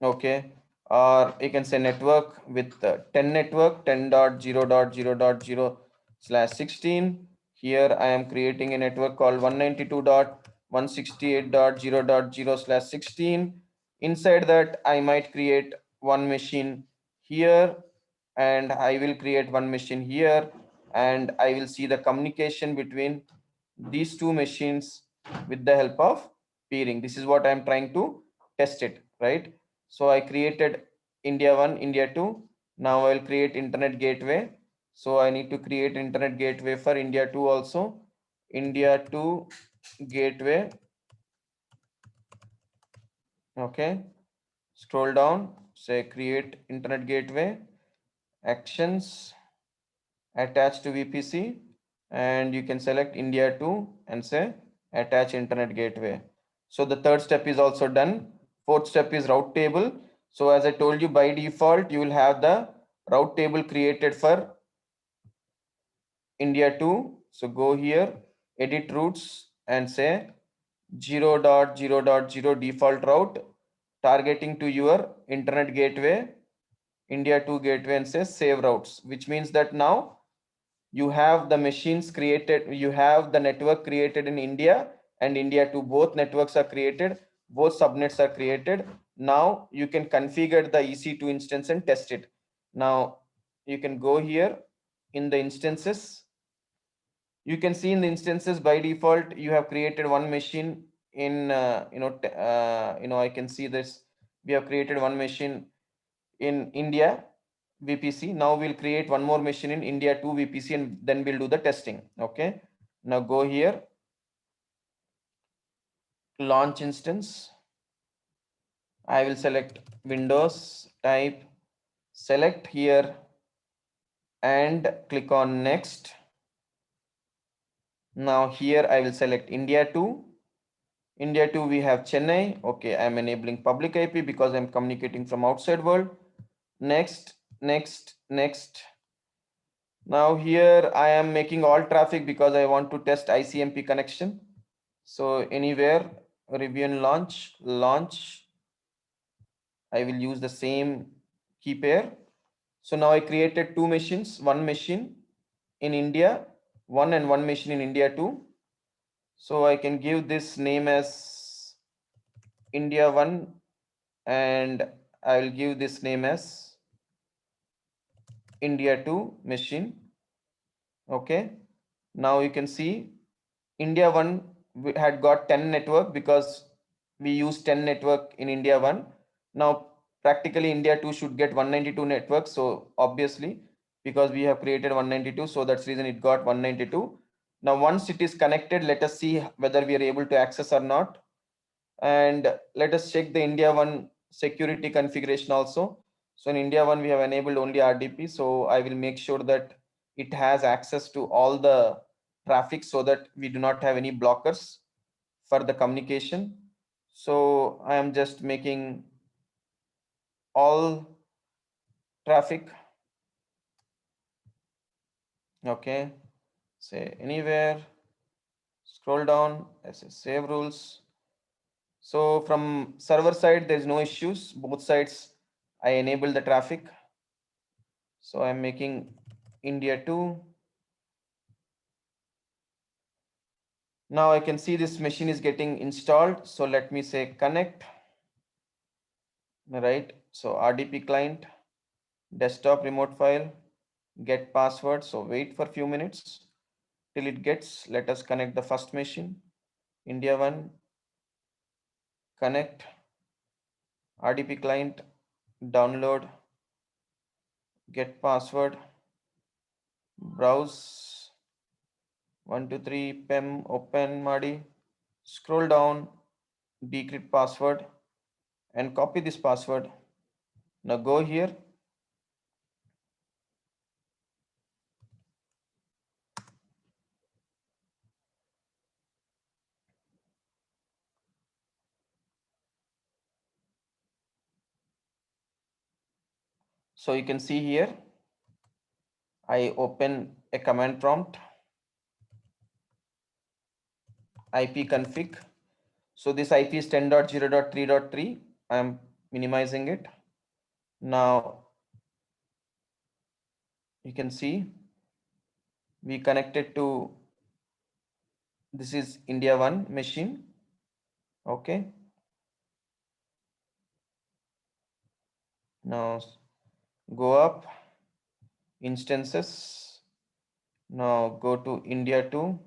okay, or you can say network with 10 network 10.0.0.0/16. Here I am creating a network called 192.168.0.0/16. Inside that I might create one machine here and I will create one machine here, and I will see the communication between these two machines with the help of peering. This is what I'm trying to test it, right? So I created India 1, India 2. Now I'll create internet gateway. So I need to create internet gateway for India 2 also. India 2 gateway. Okay. Scroll down, say create internet gateway, actions, attach to VPC, and you can select India 2 and say attach internet gateway. So the third step is also done. Fourth step is route table. So as I told you, by default, you will have the route table created for India 2. So go here, edit routes and say 0.0.0 default route targeting to your internet gateway, India 2 gateway, and say save routes, which means that now you have the machines created, you have the network created in India and India 2, both networks are created, both subnets are created. Now you can configure the EC2 instance and test it. Now you can go here in the instances. You can see in the instances by default you have created one machine in I can see this, we have created one machine in India VPC. Now we'll create one more machine in India 2 VPC and then we'll do the testing. Okay. Now go here, launch instance. I will select Windows, type, select here and click on next. Now here I will select India 2. India 2 we have Chennai. Okay, I'm enabling public IP because I'm communicating from outside world. Next, next, next. Now here I am making all traffic because I want to test ICMP connection. So anywhere, review and launch, launch. I will use the same key pair. So now I created two machines, one machine in India, one and one machine in India 2. So I can give this name as India 1 and I will give this name as India 2 machine. Okay. Now you can see India 1 had got 10 network because we use 10 network in India 1. Now practically India 2 should get 192 network. So obviously because we have created 192, so that's the reason it got 192. Now once it is connected, let us see whether we are able to access or not. And let us check the India 1 security configuration also. So in India 1 we have enabled only RDP. So I will make sure that it has access to all the traffic so that we do not have any blockers for the communication. So I am just making all traffic. Okay, say anywhere, scroll down, I say save rules. So from server side, there's no issues. Both sides, I enable the traffic. So I'm making India 2. Now I can see this machine is getting installed. So let me say connect, right? So RDP client, desktop remote file, get password. So wait for a few minutes till it gets. Let us connect the first machine, India 1, connect, RDP client, download, get password, browse, 123 PEM open Madi, scroll down, decrypt password and copy this password. Now go here. So you can see here, I open a command prompt, ipconfig. So this IP is 10.0.3.3. I am minimizing it. Now you can see we connected to, this is India 1 machine. Okay. Now go up, instances. Now go to India 2.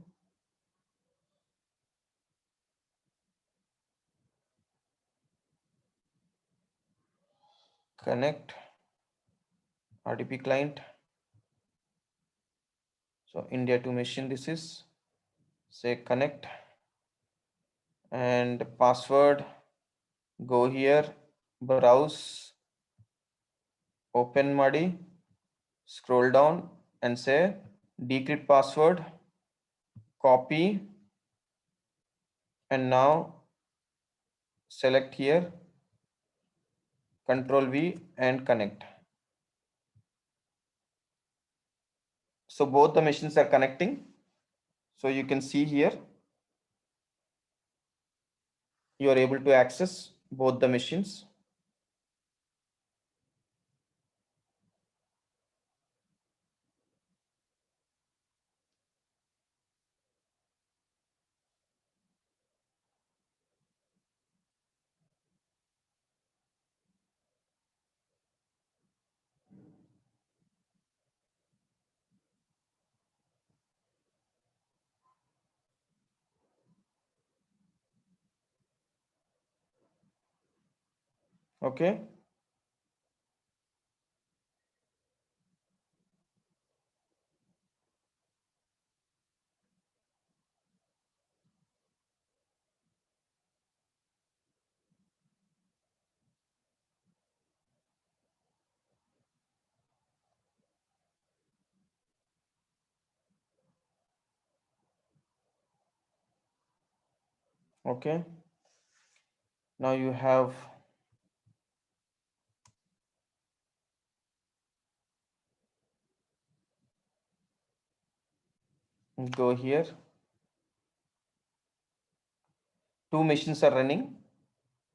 Connect RDP client. So India 2 machine, this is, say connect, and password, go here, browse, open Muddy, scroll down and say decrypt password, copy, and now select here, Control V and connect. So both the machines are connecting. So you can see here, you are able to access both the machines. Okay. Okay. Now you have, go here. Two machines are running.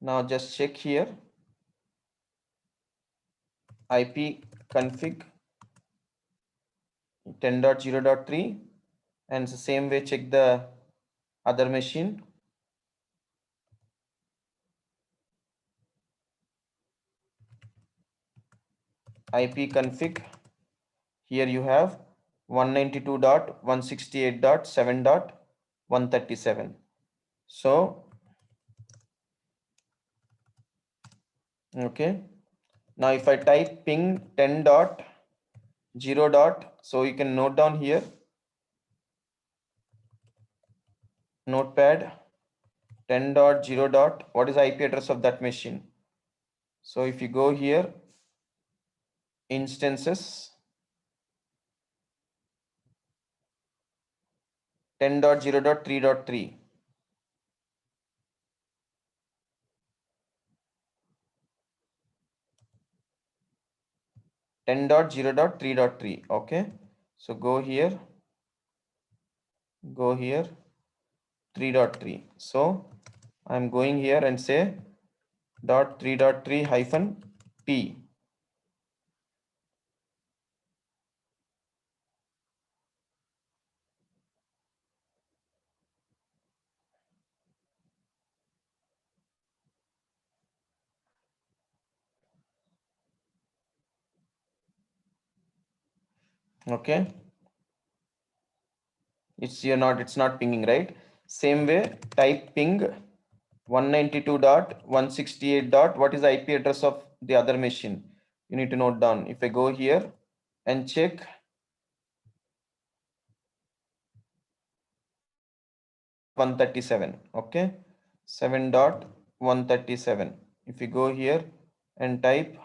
Now just check here, IP config 10.0.3, and the same way check the other machine. IP config, here you have 192.168.7.137. So, okay. Now if I type ping 10.0. So you can note down here, notepad 10.0. What is the IP address of that machine? So if you go here, instances 10.0.3.3. 10.0.3.3. Okay. So go here, 3.3. So I'm going here and say .3.3 hyphen T. Okay. It's not pinging, right? Same way, type ping 192.168. What is the IP address of the other machine? You need to note down. If I go here and check, .137. Okay, 7.137. If you go here and type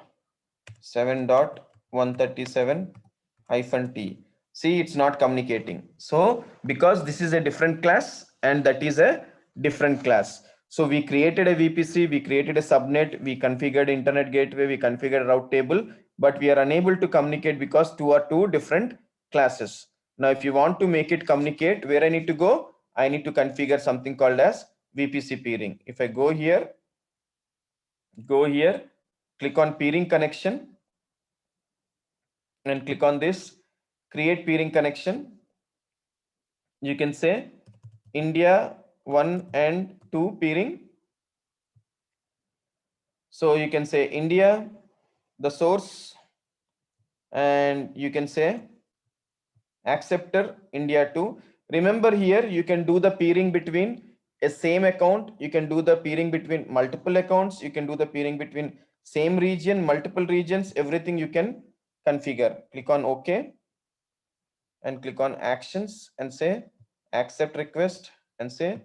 7.137 hyphen T, see, it's not communicating. So because this is a different class and that is a different class, so we created a VPC, we created a subnet, we configured internet gateway, we configured route table. but we are unable to communicate because two are two different classes. Now, if you want to make it communicate, where I need to go? I need to configure something called as VPC peering. If I go here, click on peering connection and click on this, create peering connection. You can say India 1 and 2 peering. So you can say India, the source, and you can say acceptor India 2. Remember here, you can do the peering between a same account. You can do the peering between multiple accounts. You can do the peering between same region, multiple regions, everything you can configure. Click on OK and click on actions and say accept request and say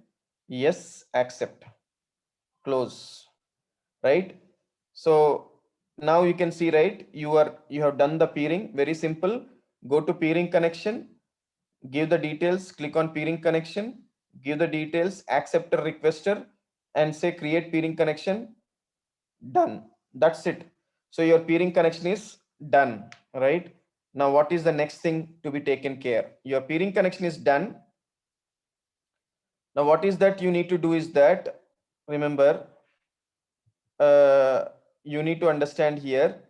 yes, accept, close, right? So now you can see, right, you have done the peering. Very simple. Go to peering connection, give the details, click on peering connection, give the details, acceptor requester, and say create peering connection. Done. That's it. So your peering connection is done, right? Now what is the next thing to be taken care? Your peering connection is done. Now what is that you need to do is that, remember, you need to understand here,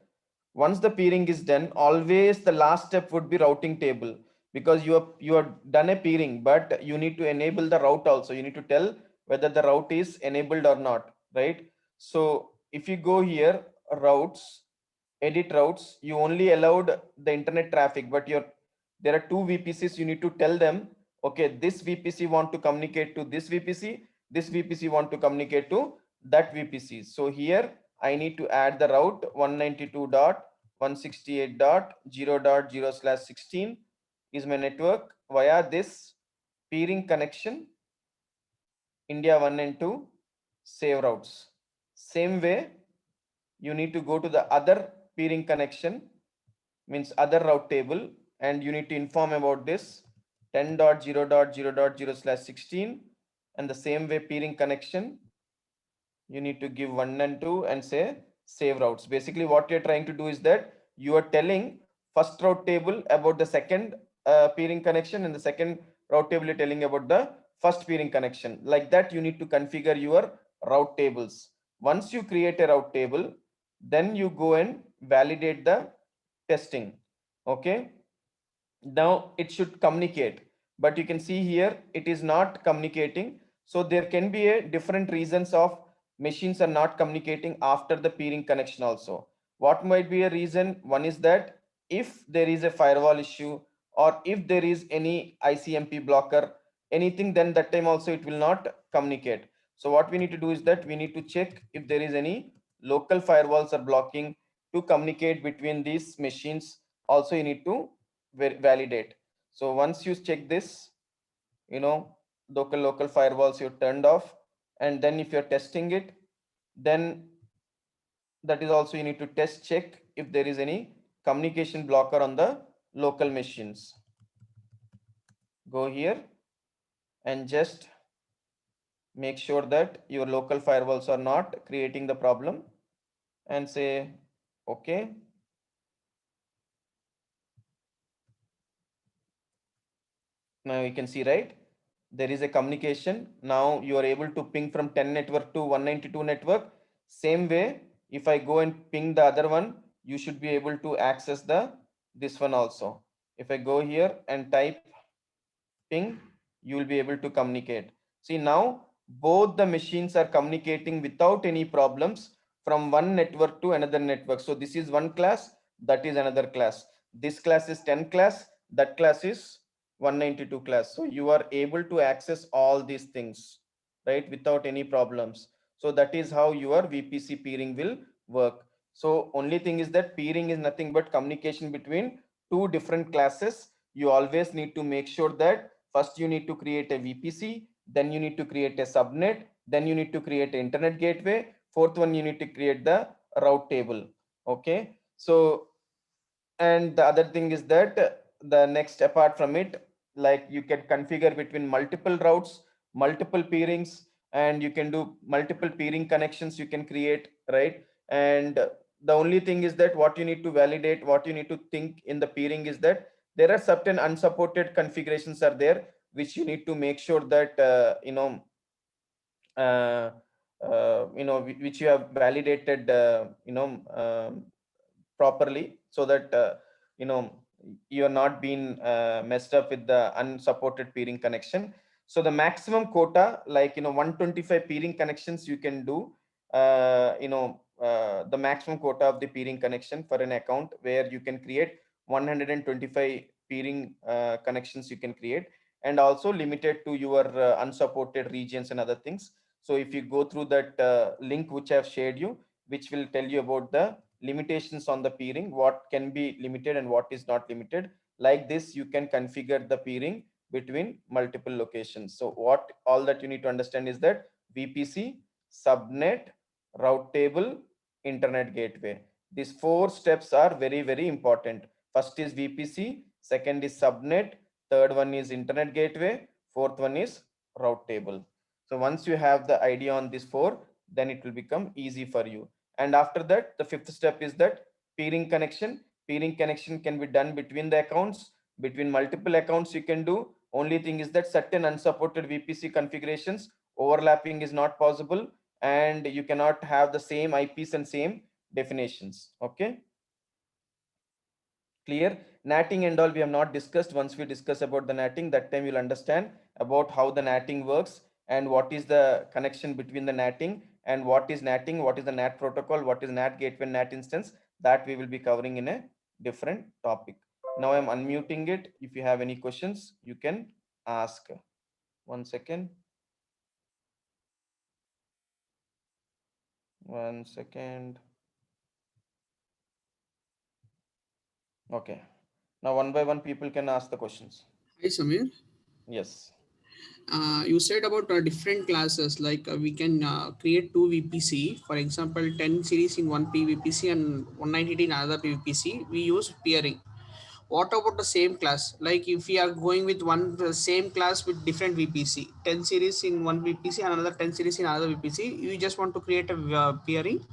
once the peering is done, always the last step would be routing table, because you have done a peering, but you need to enable the route also. You need to tell whether the route is enabled or not, right? So if you go here, routes, edit routes, you only allowed the internet traffic, but there are two VPCs. You need to tell them, okay, this VPC want to communicate to this VPC, this VPC want to communicate to that VPC. So here I need to add the route 192.168.0.0/16 is my network via this peering connection, India 1 and 2, save routes. Same way, you need to go to the other peering connection, means other route table, and you need to inform about this 10.0.0.0/16, and the same way peering connection, you need to give 1 and 2 and say save routes. Basically what you're trying to do is that you are telling first route table about the second peering connection, and the second route table you're telling about the first peering connection. Like that you need to configure your route tables. Once you create a route table, then you go and validate the testing. Okay, now it should communicate, but you can see here it is not communicating. So there can be a different reasons of machines are not communicating after the peering connection also. What might be a reason? One is that if there is a firewall issue, or if there is any ICMP blocker, anything, then that time also it will not communicate. So what we need to do is that we need to check if there is any local firewalls are blocking to communicate between these machines. Also you need to validate. So once you check this, local firewalls you turned off, and then if you're testing it, then that is also you need to test check if there is any communication blocker on the local machines. Go here and just make sure that your local firewalls are not creating the problem, and say okay. Now you can see, right, there is a communication. Now you are able to ping from 10 network to 192 network. Same way, if I go and ping the other one, you should be able to access this one also. If I go here and type ping, you will be able to communicate. See, now both the machines are communicating without any problems from one network to another network. So this is one class, that is another class. This class is 10 class, that class is 192 class. So you are able to access all these things, right, without any problems. So that is how your VPC peering will work. So only thing is that peering is nothing but communication between two different classes. You always need to make sure that first you need to create a VPC, then you need to create a subnet, then you need to create an internet gateway, fourth one you need to create the route table. Okay, so and the other thing is that the next apart from it, like you can configure between multiple routes, multiple peerings, and you can do multiple peering connections you can create, right? And the only thing is that what you need to validate, what you need to think in the peering is that there are certain unsupported configurations are there, which you need to make sure that which you have validated properly, so that you know you are not being messed up with the unsupported peering connection. So the maximum quota, like 125 peering connections you can do, the maximum quota of the peering connection for an account, where you can create 125 peering connections you can create, and also limited to your unsupported regions and other things. So if you go through that link which I have shared you, which will tell you about the limitations on the peering, what can be limited and what is not limited. Like this, you can configure the peering between multiple locations. So what all that you need to understand is that VPC, subnet, route table, internet gateway. These 4 steps are very, very important. First is VPC, second is subnet, third one is internet gateway, fourth one is route table. So once you have the idea on these 4, then it will become easy for you. And after that, the 5th step is that peering connection. Peering connection can be done between the accounts, between multiple accounts you can do. Only thing is that certain unsupported VPC configurations, overlapping is not possible, and you cannot have the same IPs and same definitions. Okay. Clear? NATing and all we have not discussed. Once we discuss about the NATing, that time you'll understand about how the NATing works and what is the connection between the NATing and what is NATing, what is the NAT protocol, what is NAT gateway, NAT instance. That we will be covering in a different topic. Now I'm unmuting it. If you have any questions, you can ask. 1 second. 1 second. Okay. Now one by one people can ask the questions. Hi, Samir. Yes. You said about different classes, like we can create 2 VPC, for example, 10 series in one PVPC and 192 in another PVPC. We use peering. What about the same class? Like if we are going with the same class with different VPC, 10 series in one VPC and another 10 series in another VPC, you just want to create a peering?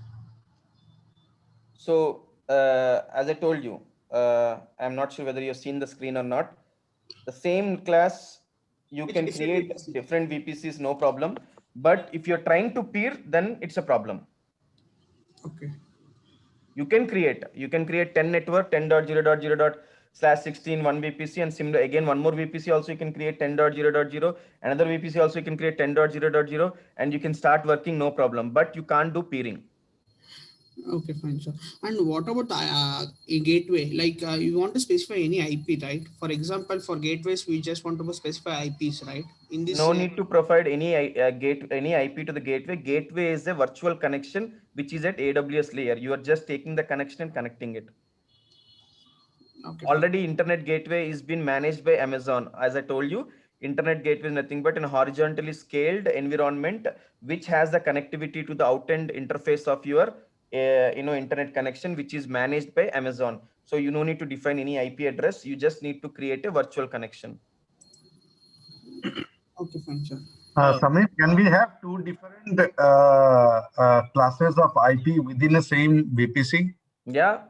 So as I told you, I'm not sure whether you've seen the screen or not. The same class, you With can different create VPC. different VPCs, no problem. But if you're trying to peer, then it's a problem. Okay. You can create 10 network, 10.0.0./16, one VPC, and similar again, one more VPC also you can create 10.0.0, another VPC also you can create 10.0.0, and you can start working, no problem. But you can't do peering. Okay, fine, sir. And what about the gateway? Like you want to specify any IP, right? For example, for gateways, we just want to specify IPs, right? In this, no need to provide any any IP to the gateway. Gateway is a virtual connection which is at AWS layer. You are just taking the connection and connecting it. okay, Already internet gateway is being managed by Amazon. As I told you, internet gateway is nothing but a horizontally scaled environment which has the connectivity to the out-end interface of your internet connection, which is managed by Amazon. So you don't need to define any IP address. You just need to create a virtual connection. okay, fine, sir. Samir, can we have 2 different classes of IP within the same VPC? Yeah.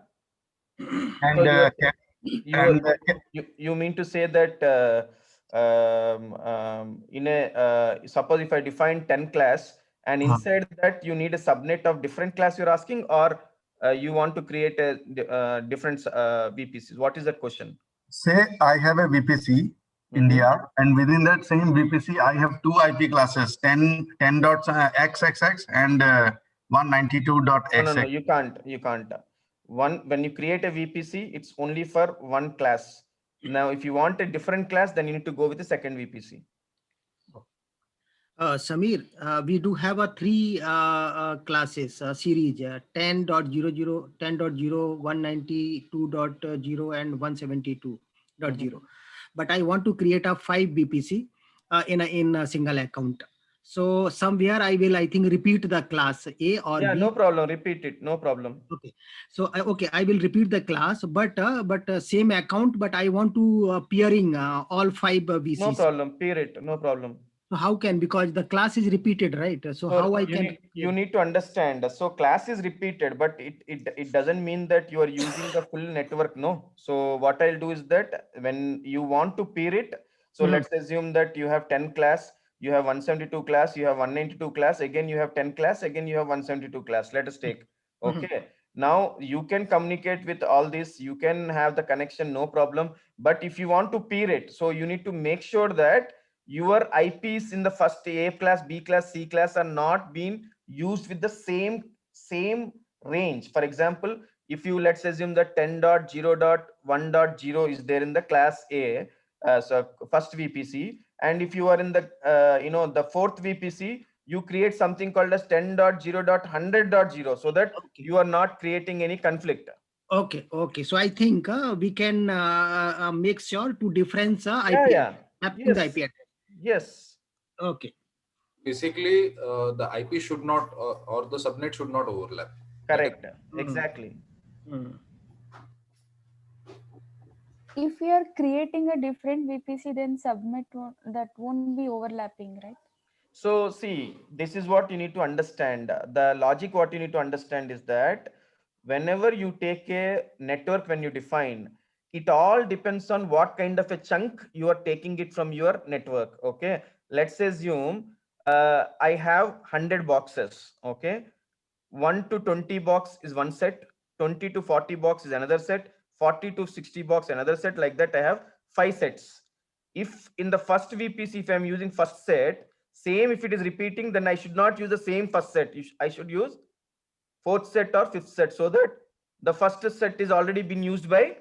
And So you mean to say that suppose if I define 10 class and inside that you need a subnet of different class you're asking, or you want to create a different VPCs? What is the question? say I have a VPC India, and within that same VPC, I have 2 IP classes, 10.xxx and 192.xx. No, you can't. When you create a VPC, it's only for one class. Now, if you want a different class, then you need to go with the second VPC. Samir, we do have a 3 classes series 10.00, 10.0, 192.0 and 172.0. But I want to create a 5 VPC in a single account. So somewhere I think repeat the class A or yeah, B. No problem. Repeat it. No problem. Okay. So I will repeat the class, but same account, but I want to peering all 5 VCs. No problem. Peer it. No problem. So how can, because the class is repeated, right? So So how I you can? need to understand. So class is repeated, but it doesn't mean that you are using the full network. No. So what I'll do is that when you want to peer it, so Mhm. let's assume that you have 10 class, you have 172 class, you have 192 class, again you have 10 class, again you have 172 class. Let us take. Mhm. Okay. Now you can communicate with all this. You can have the connection, no problem. But if you want to peer it, so you need to make sure that your IPs in the first A class, B class, C class are not being used with the same range. For example, if you, let's assume that 10.0.1.0 is there in the class A, so first VPC, and if you are in the the fourth VPC, you create something called as 10.0.100.0, so that Okay. you are not creating any conflict. Okay. Okay. So I think we can make sure to difference IP Yeah. mapping the Yes. IP address. Yes. Okay. Basically, the IP should not or the subnet should not overlap. That is Correct. Mm. Exactly. Mm. If we are creating a different VPC, then that won't be overlapping, right? So see, this is what you need to understand. The logic what you need to understand is that whenever you take a network, when you define, it all depends on what kind of a chunk you are taking it from your network. Okay. Let's assume I have 100 boxes. Okay. 1 to 20 box is one set, 20 to 40 box is another set, 40 to 60 box another set. Like that, I have 5 sets. If in the first VPC, if I'm using first set, same if it is repeating, then I should not use the same first set. I should use fourth set or fifth set, so that the first set is already been used by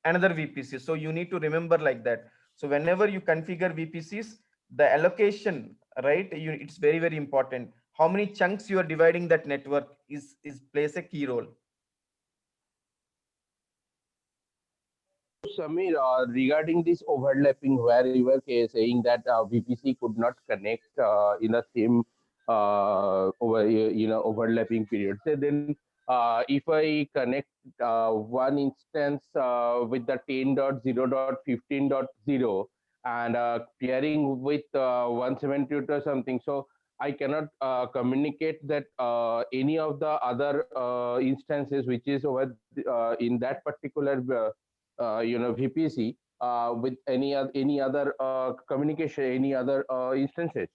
another VPC. So you need to remember like that. So whenever you configure VPCs, the allocation, right? It's very important. How many chunks you are dividing that network is plays a key role. Samir, regarding this overlapping, where you were saying that VPC could not connect in the same overlapping period. So then, if I connect one instance with the 10.0.15.0 and pairing with 172 or something, so I cannot communicate that any of the other instances which is over in that particular VPC with any other communication, any other instances.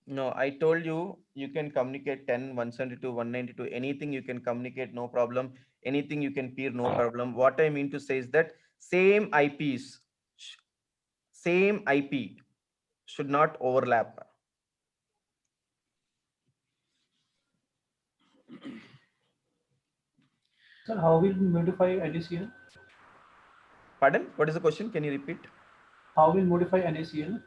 No, I told you you can communicate 10, 172, 192, anything you can communicate, no problem. Anything you can peer, no problem. What I mean to say is that same IPs, same IP should not overlap. Sir, how will we modify NACL? Pardon? What is the question? Can you repeat? How will modify NACL?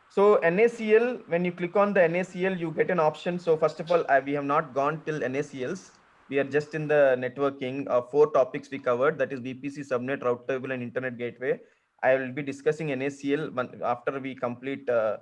So NACL, when you click on the NACL, you get an option. So first of all, we have not gone till NACLs. We are just in the networking. 4 topics we covered. That is VPC, subnet, route table, and internet gateway. I will be discussing NACL after we complete, the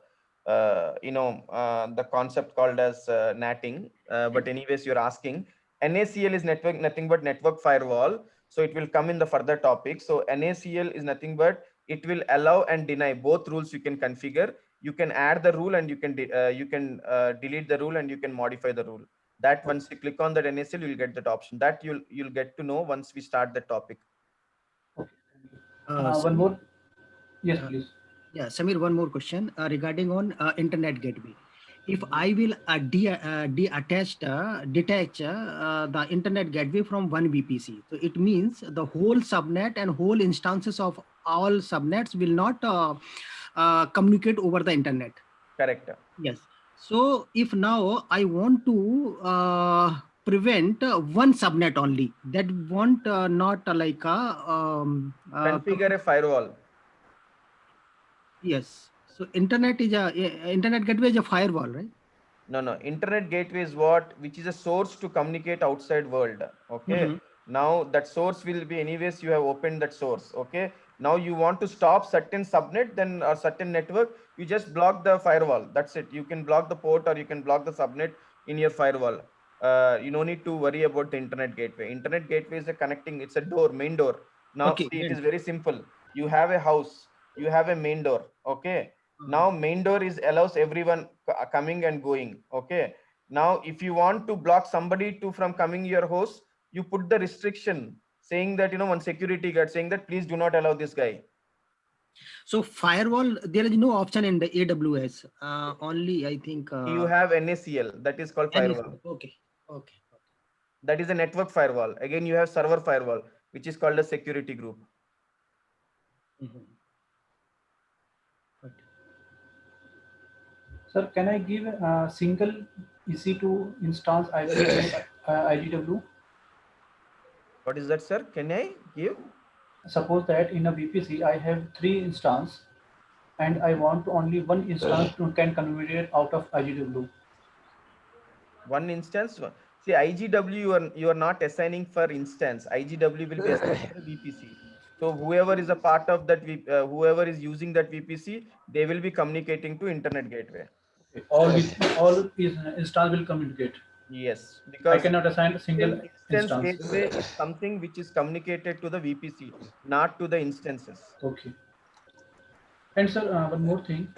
concept called as NATing. But anyways, you're asking. NACL is network, nothing but network firewall. So it will come in the further topic. So NACL is nothing but it will allow and deny. Both rules you can configure. You can add the rule and you can delete the rule and you can modify the rule. That once you click on that NACL, you'll get that option. That you'll get to know once we start the topic. One Samir, more. Yes, please. yeah, Samir, one more question regarding on internet gateway. If I will detach the internet gateway from one VPC, so it means the whole subnet and whole instances of all subnets will not communicate over the internet. Correct. Yes. So if now I want to prevent one subnet only, that won't not like Configure a firewall. yes. So internet gateway is a firewall, right? No. Internet gateway is which is a source to communicate outside world. Okay. Now that source will be anyways, you have opened that source. Okay. Now you want to stop certain subnet, then or certain network, you just block the firewall. That's it. You can block the port or you can block the subnet in your firewall. You no need to worry about the internet gateway. Internet gateway is a connecting, it's a door, main door. Now Okay. see, it is very simple. You have a house, you have a main door. Okay. Now main door is allows everyone coming and going. Okay. Now, if you want to block somebody to from coming your host, you put the restriction saying that, you know, one security guard saying that please do not allow this guy. So firewall, there is no option in the AWS. Only I think. You have NACL, that is called firewall. Okay. Okay. That is a network firewall. Again, you have server firewall, which is called a security group. Mhm. Right. Sir, can I give a single EC2 instance IGW? What is that, sir? Can I give? Suppose that in a VPC I have 3 instances and I want to only one instance to can convert out of IGW. One instance. See, IGW you are not assigning for instance. IGW will be assigned for VPC. So whoever is a part of that, whoever is using that VPC, they will be communicating to internet gateway. Okay. All instance will communicate. Yes, I because cannot assign a single instance instance. gateway is something which is communicated to the VPC, not to the instances. Okay. And sir, one more thing.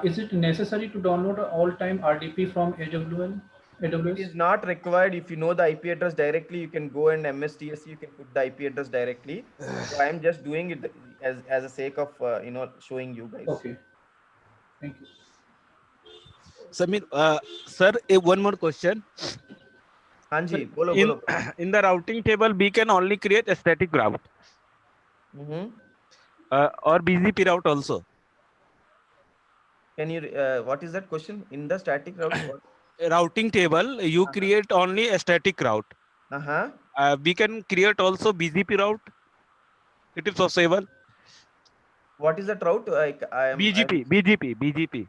Is it necessary to download all-time RDP from AWS? It is not required. If you know the IP address directly, you can go and MSTSC, you can put the IP address directly. So I am just doing it as a sake of, you know, showing you guys. Okay. Thank you. Samir, sir, one more question. Hanji, bolo, in, bolo. In the routing table, we can only create a static route or BGP route also. Can you, what is that question? In the static route? Routing table, you create only a static route. We can create also BGP route. It is possible. What is that route? BGP.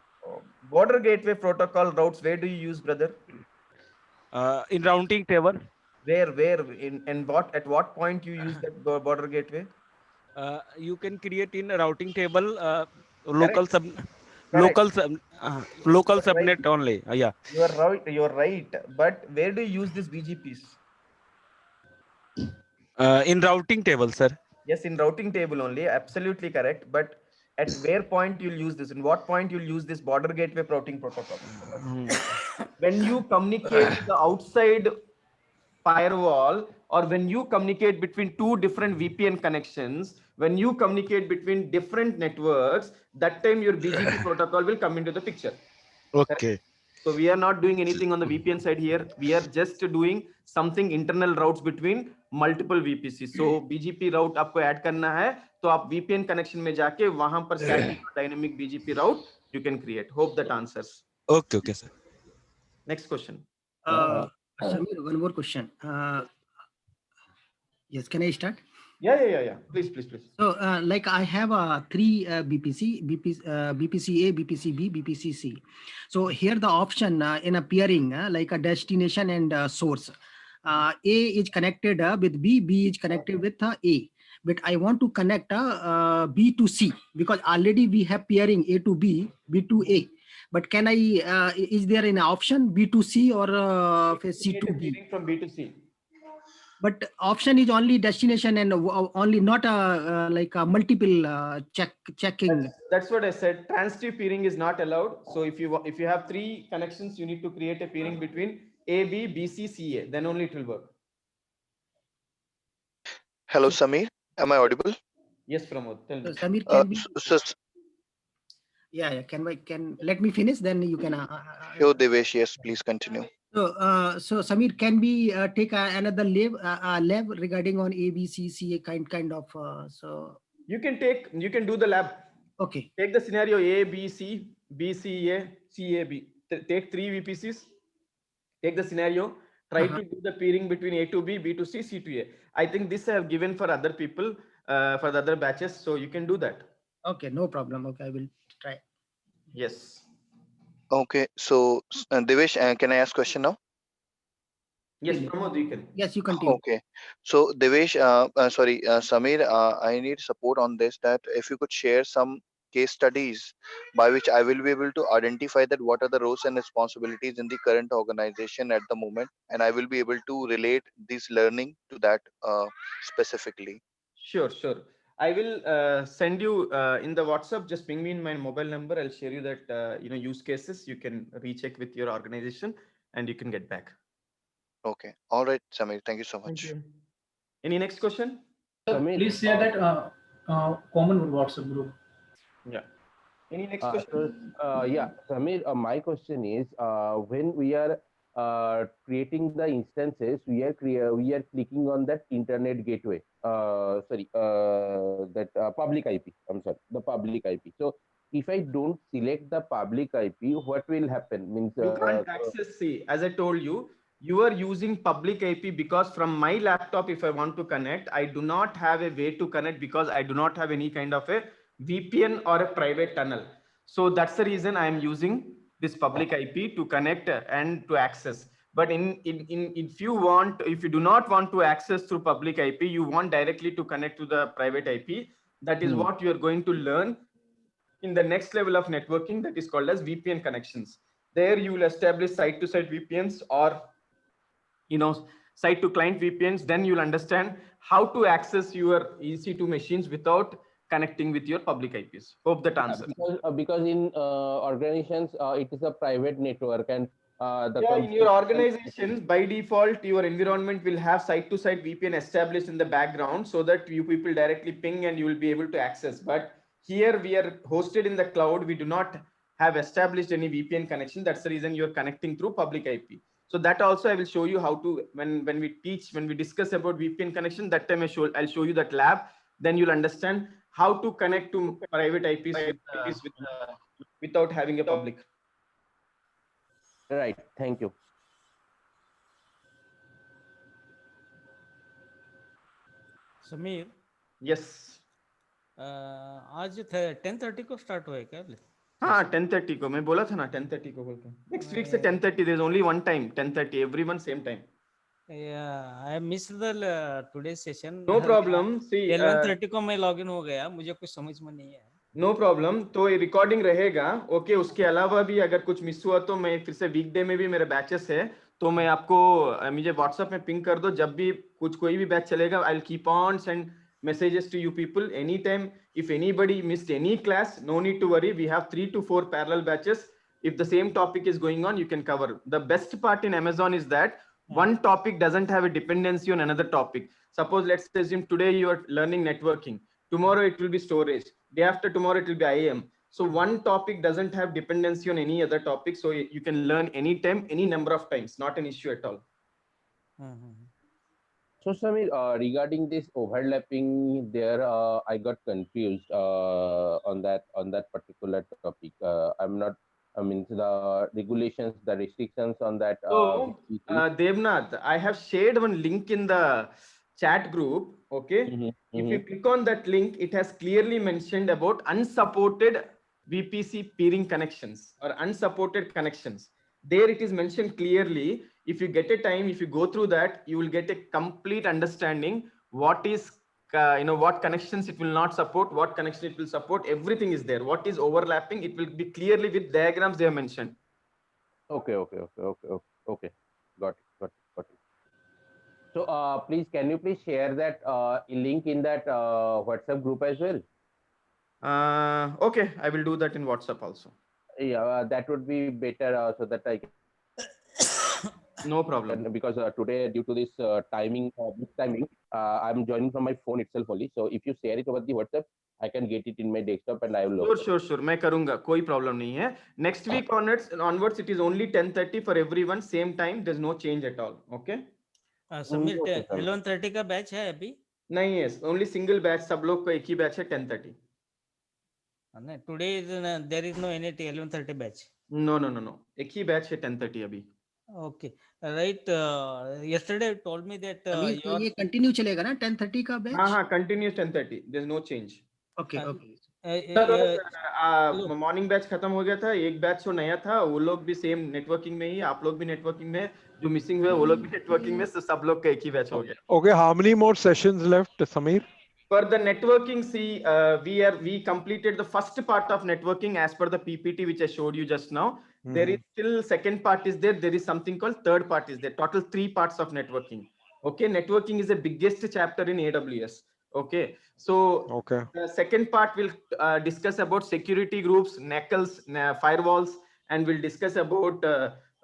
Border gateway protocol routes. Where do you use, brother? In routing table. Where and what at what point you use that border gateway? You can create in a routing table local subnet only. Yeah. You are right. You are right. But where do you use these BGPs? In routing table, sir. Yes, in routing table only. Absolutely correct. But at where point you'll use this? In what point you'll use this border gateway routing protocol? When you communicate to the outside firewall, or when you communicate between two different VPN connections, when you communicate between different networks, that time your BGP protocol will come into the picture. Okay. Correct? So we are not doing anything on the VPN side here. We are just doing something internal routes between multiple VPCs. So BGP route आपको add करना है, तो आप VPN connection में जाके वहां पर static dynamic BGP route you can create. Hope that answers. Okay, sir. Next question. Samir, one more question. Yes, can I start? Yeah. Please. So, like I have three BPC-A, BPC-B, BPC-C. So here the option in a peering, like a destination and source. A is connected with B, B is connected with A. But I want to connect B to C because already we have peering A to B, B to A. But can I, is there an option B to C or C to B? From B to C. But option is only destination and only not like a multiple checking. That's what I said. Transitive peering is not allowed. So if you have three connections, you need to create a peering between A, B, B, C, C, A. Then only it will work. Hello, Samir. Am I audible? Yes, Pramod. Tell me. Samir, can let me finish. Then you can. Sure, Devesh. Yes, please continue. So Samir, can we take another lab regarding on A, B, C, C, A kind of so you can do the lab. Okay. Take the scenario A, B, C, B, C, A, C, A, B. Take three VPCs. Take the scenario. Try to do the peering between A to B, B to C, C to A. I think this I have given for other people, for the other batches. So you can do that. Okay, no problem. Okay, I will try. Yes. Okay, so Devesh, can I ask question now? Yes, Pramod, you can. Yes, you continue. Okay, so Devesh, Samir, I need support on this. That if you could share some case studies by which I will be able to identify that what are the roles and responsibilities in the current organization at the moment, and I will be able to relate this learning to that specifically. Sure. I will send you in the WhatsApp. Just ping me in my mobile number. I'll share you that use cases. You can recheck with your organization, and you can get back. Okay. All right, Samir. Thank you so much. Thank you. Any next question? Please share that common WhatsApp group. Yeah. Any next question? Yeah, Samir, my question is, when we are creating the instances, we are clicking on that internet gateway. That public IP. I'm sorry, the public IP. So if I don't select the public IP, what will happen? Means you can't access. See, as I told you, you are using public IP because from my laptop, if I want to connect, I do not have a way to connect because I do not have any kind of a VPN or a private tunnel. So that's the reason I am using this public IP to connect and to access. But if you do not want to access through public IP, you want directly to connect to the private IP. That is what you are going to learn in the next level of networking, that is called as VPN connections. There you will establish site-to-site VPNs or site-to-client VPNs. Then you'll understand how to access your EC2 machines without connecting with your public IPs. Hope that answers. Because in organizations, it is a private network, and in your organizations, by default, your environment will have site-to-site VPN established in the background so that you people directly ping and you will be able to access. But here we are hosted in the cloud. We do not have established any VPN connection. That's the reason you're connecting through public IP. So that also I will show you how to, when we discuss about VPN connection, that time I'll show you that lab. Then you'll understand how to connect to private IPs without having a public. Right. Thank you. Sameer, yes. आज 10:30 को start हुआ है क्या? हाँ 10:30 को मैं बोला था ना 10:30 को बोल के नेक्स्ट वीक से 10:30 there is only one time 10:30 everyone same time. Yeah, I missed the today's session. No problem. See 11:30 को मैं लॉगिन हो गया, मुझे कुछ समझ में नहीं है. No problem. तो ये रिकॉर्डिंग रहेगा. ओके उसके अलावा भी अगर कुछ मिस हुआ तो मैं फिर से वीकडे में भी मेरे बैचेस है तो मैं आपको मुझे व्हाट्सएप में पिंग कर दो. जब भी कोई भी बैच चलेगा I will keep on send messages to you people anytime. If anybody missed any class, no need to worry. We have 3 to 4 parallel batches. If the same topic is going on, you can cover. The best part in Amazon is that one topic doesn't have a dependency on another topic. Suppose let's assume today you are learning networking. Tomorrow it will be storage. Day after tomorrow it will be IAM. So one topic doesn't have dependency on any other topic. So you can learn anytime, any number of times. Not an issue at all. So Samir, regarding this overlapping, there I got confused on that particular topic. I'm not. I mean the regulations, the restrictions on that. So Devnath, I have shared one link in the chat group. Okay, if you click on that link, it has clearly mentioned about unsupported VPC peering connections or unsupported connections. There it is mentioned clearly. If you get a time, if you go through that, you will get a complete understanding what is, what connections it will not support, what connection it will support. Everything is there. What is overlapping? It will be clearly with diagrams they have mentioned. Okay. Got it. So please, can you please share that link in that WhatsApp group as well? Okay, I will do that in WhatsApp also. Yeah, that would be better so that I can. No problem. Because today, due to this timing, I'm joining from my phone itself only. So if you share it over the WhatsApp, I can get it in my desktop and I will. Sure. मैं करूँगा. कोई problem नहीं है. Next week onwards, it is only 10:30 for everyone. Same time. There's no change at all. Okay. Sameer 11:30 का batch है अभी? नहीं है. Only single batch. सब लोग का एक ही बैच है 10:30. Today there is no any 11:30 batch. No. एक ही बैच है 10:30 अभी. Okay, right. Yesterday you told me that ये continue चलेगा ना 10:30 का बैच? हाँ, continuous 10:30. There's no change. Okay. Morning batch खत्म हो गया था. एक बैच जो नया था वो लोग भी सेम नेटवर्किंग में ही, आप लोग भी नेटवर्किंग में, जो मिसिंग हुए वो लोग भी नेटवर्किंग में, सब लोग का एक ही बैच हो गया. Okay, how many more sessions left, Samir? For the networking, see, we completed the first part of networking as per the PPT which I showed you just now. There is still second part is there. There is something called third part is there. Total 3 parts of networking. Okay, networking is the biggest chapter in AWS. Okay, so the second part will discuss about security groups, NACLs, firewalls, and we'll discuss about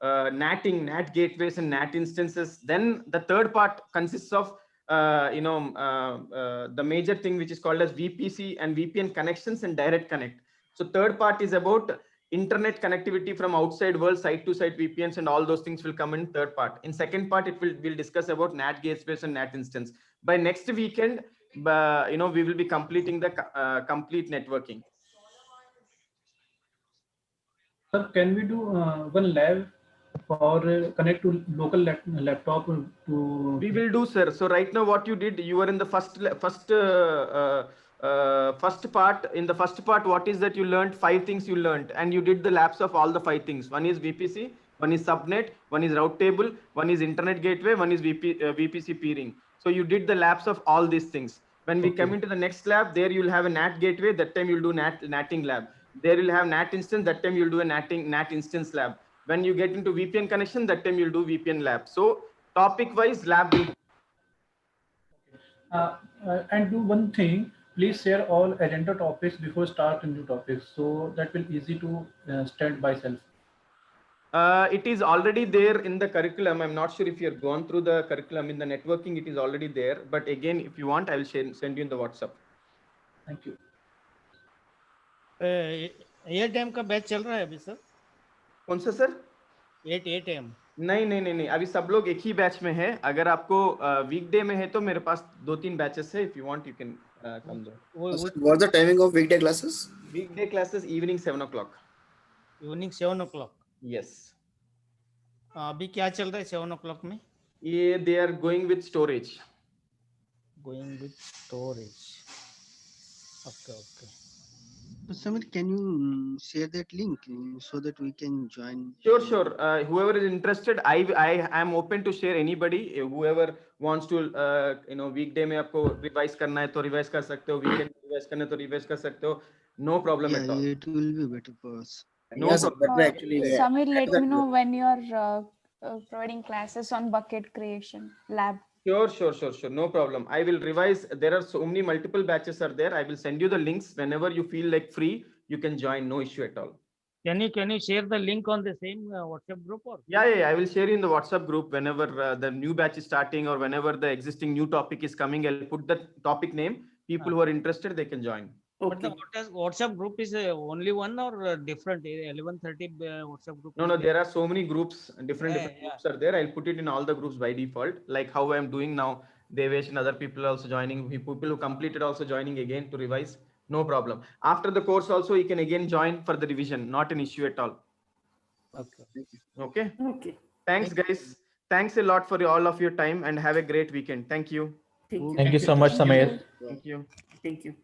NATing, NAT gateways and NAT instances. Then the third part consists of the major thing which is called as VPC and VPN connections and direct connect. So third part is about internet connectivity from outside world, site to site VPNs, and all those things will come in third part. In second part, we'll discuss about NAT gateways and NAT instance. By next weekend, we will be completing the complete networking. Sir, can we do one lab for connect to local laptop to? We will do, sir. So right now, what you did, you were in the first part. In the first part, what is that you learned? 5 things you learned, and you did the labs of all the 5 things. One is VPC, one is subnet, one is route table, one is internet gateway, one is VPC peering. So you did the labs of all these things. When we come into the next lab, there you'll have a NAT gateway. That time you'll do NATing lab. There you'll have NAT instance. That time you'll do a NAT instance lab. When you get into VPN connection, that time you'll do VPN lab. So topic wise lab will. And do one thing, please share all agenda topics before start new topics, so that will easy to stand by self. It is already there in the curriculum. I'm not sure if you've gone through the curriculum. In the networking, it is already there. But again, if you want, I will send you in the WhatsApp. Thank you. ये time का batch चल रहा है अभी sir? कौन सा sir? 8 AM. नहीं, अभी सब लोग एक ही बैच में है. अगर आपको वीकडे में है तो मेरे पास 2-3 बैचेस है. If you want, you can come there. What's the timing of weekday classes? Weekday classes evening 7 o'clock. Evening 7 o'clock. Yes. अभी क्या चल रहा है 7 o'clock में? ये they are going with storage. Going with storage. Okay. Samir, can you share that link so that we can join? Sure. Whoever is interested, I am open to share anybody. Whoever wants to, weekday में आपको revise करना है तो revise कर सकते हो. Weekend revise करना है तो revise कर सकते हो. No problem at all. It will be better for us. No problem. Actually, Samir, let me know when you are providing classes on bucket creation lab. Sure. No problem. I will revise. There are so many multiple batches are there. I will send you the links whenever you feel like free. You can join. No issue at all. Can you share the link on the same WhatsApp group or? Yeah. I will share in the WhatsApp group whenever the new batch is starting or whenever the existing new topic is coming. I'll put the topic name. People who are interested, they can join. But the WhatsApp group is only one or different? 1130 WhatsApp group. No. There are so many groups. Different groups are there. I'll put it in all the groups by default. Like how I'm doing now. Devesh and other people also joining. People who completed also joining again to revise. No problem. After the course also, you can again join for the revision. Not an issue at all. Okay. Thanks, guys. Thanks a lot for all of your time and have a great weekend. Thank you. Thank you so much, Samir. Thank you. Thank you.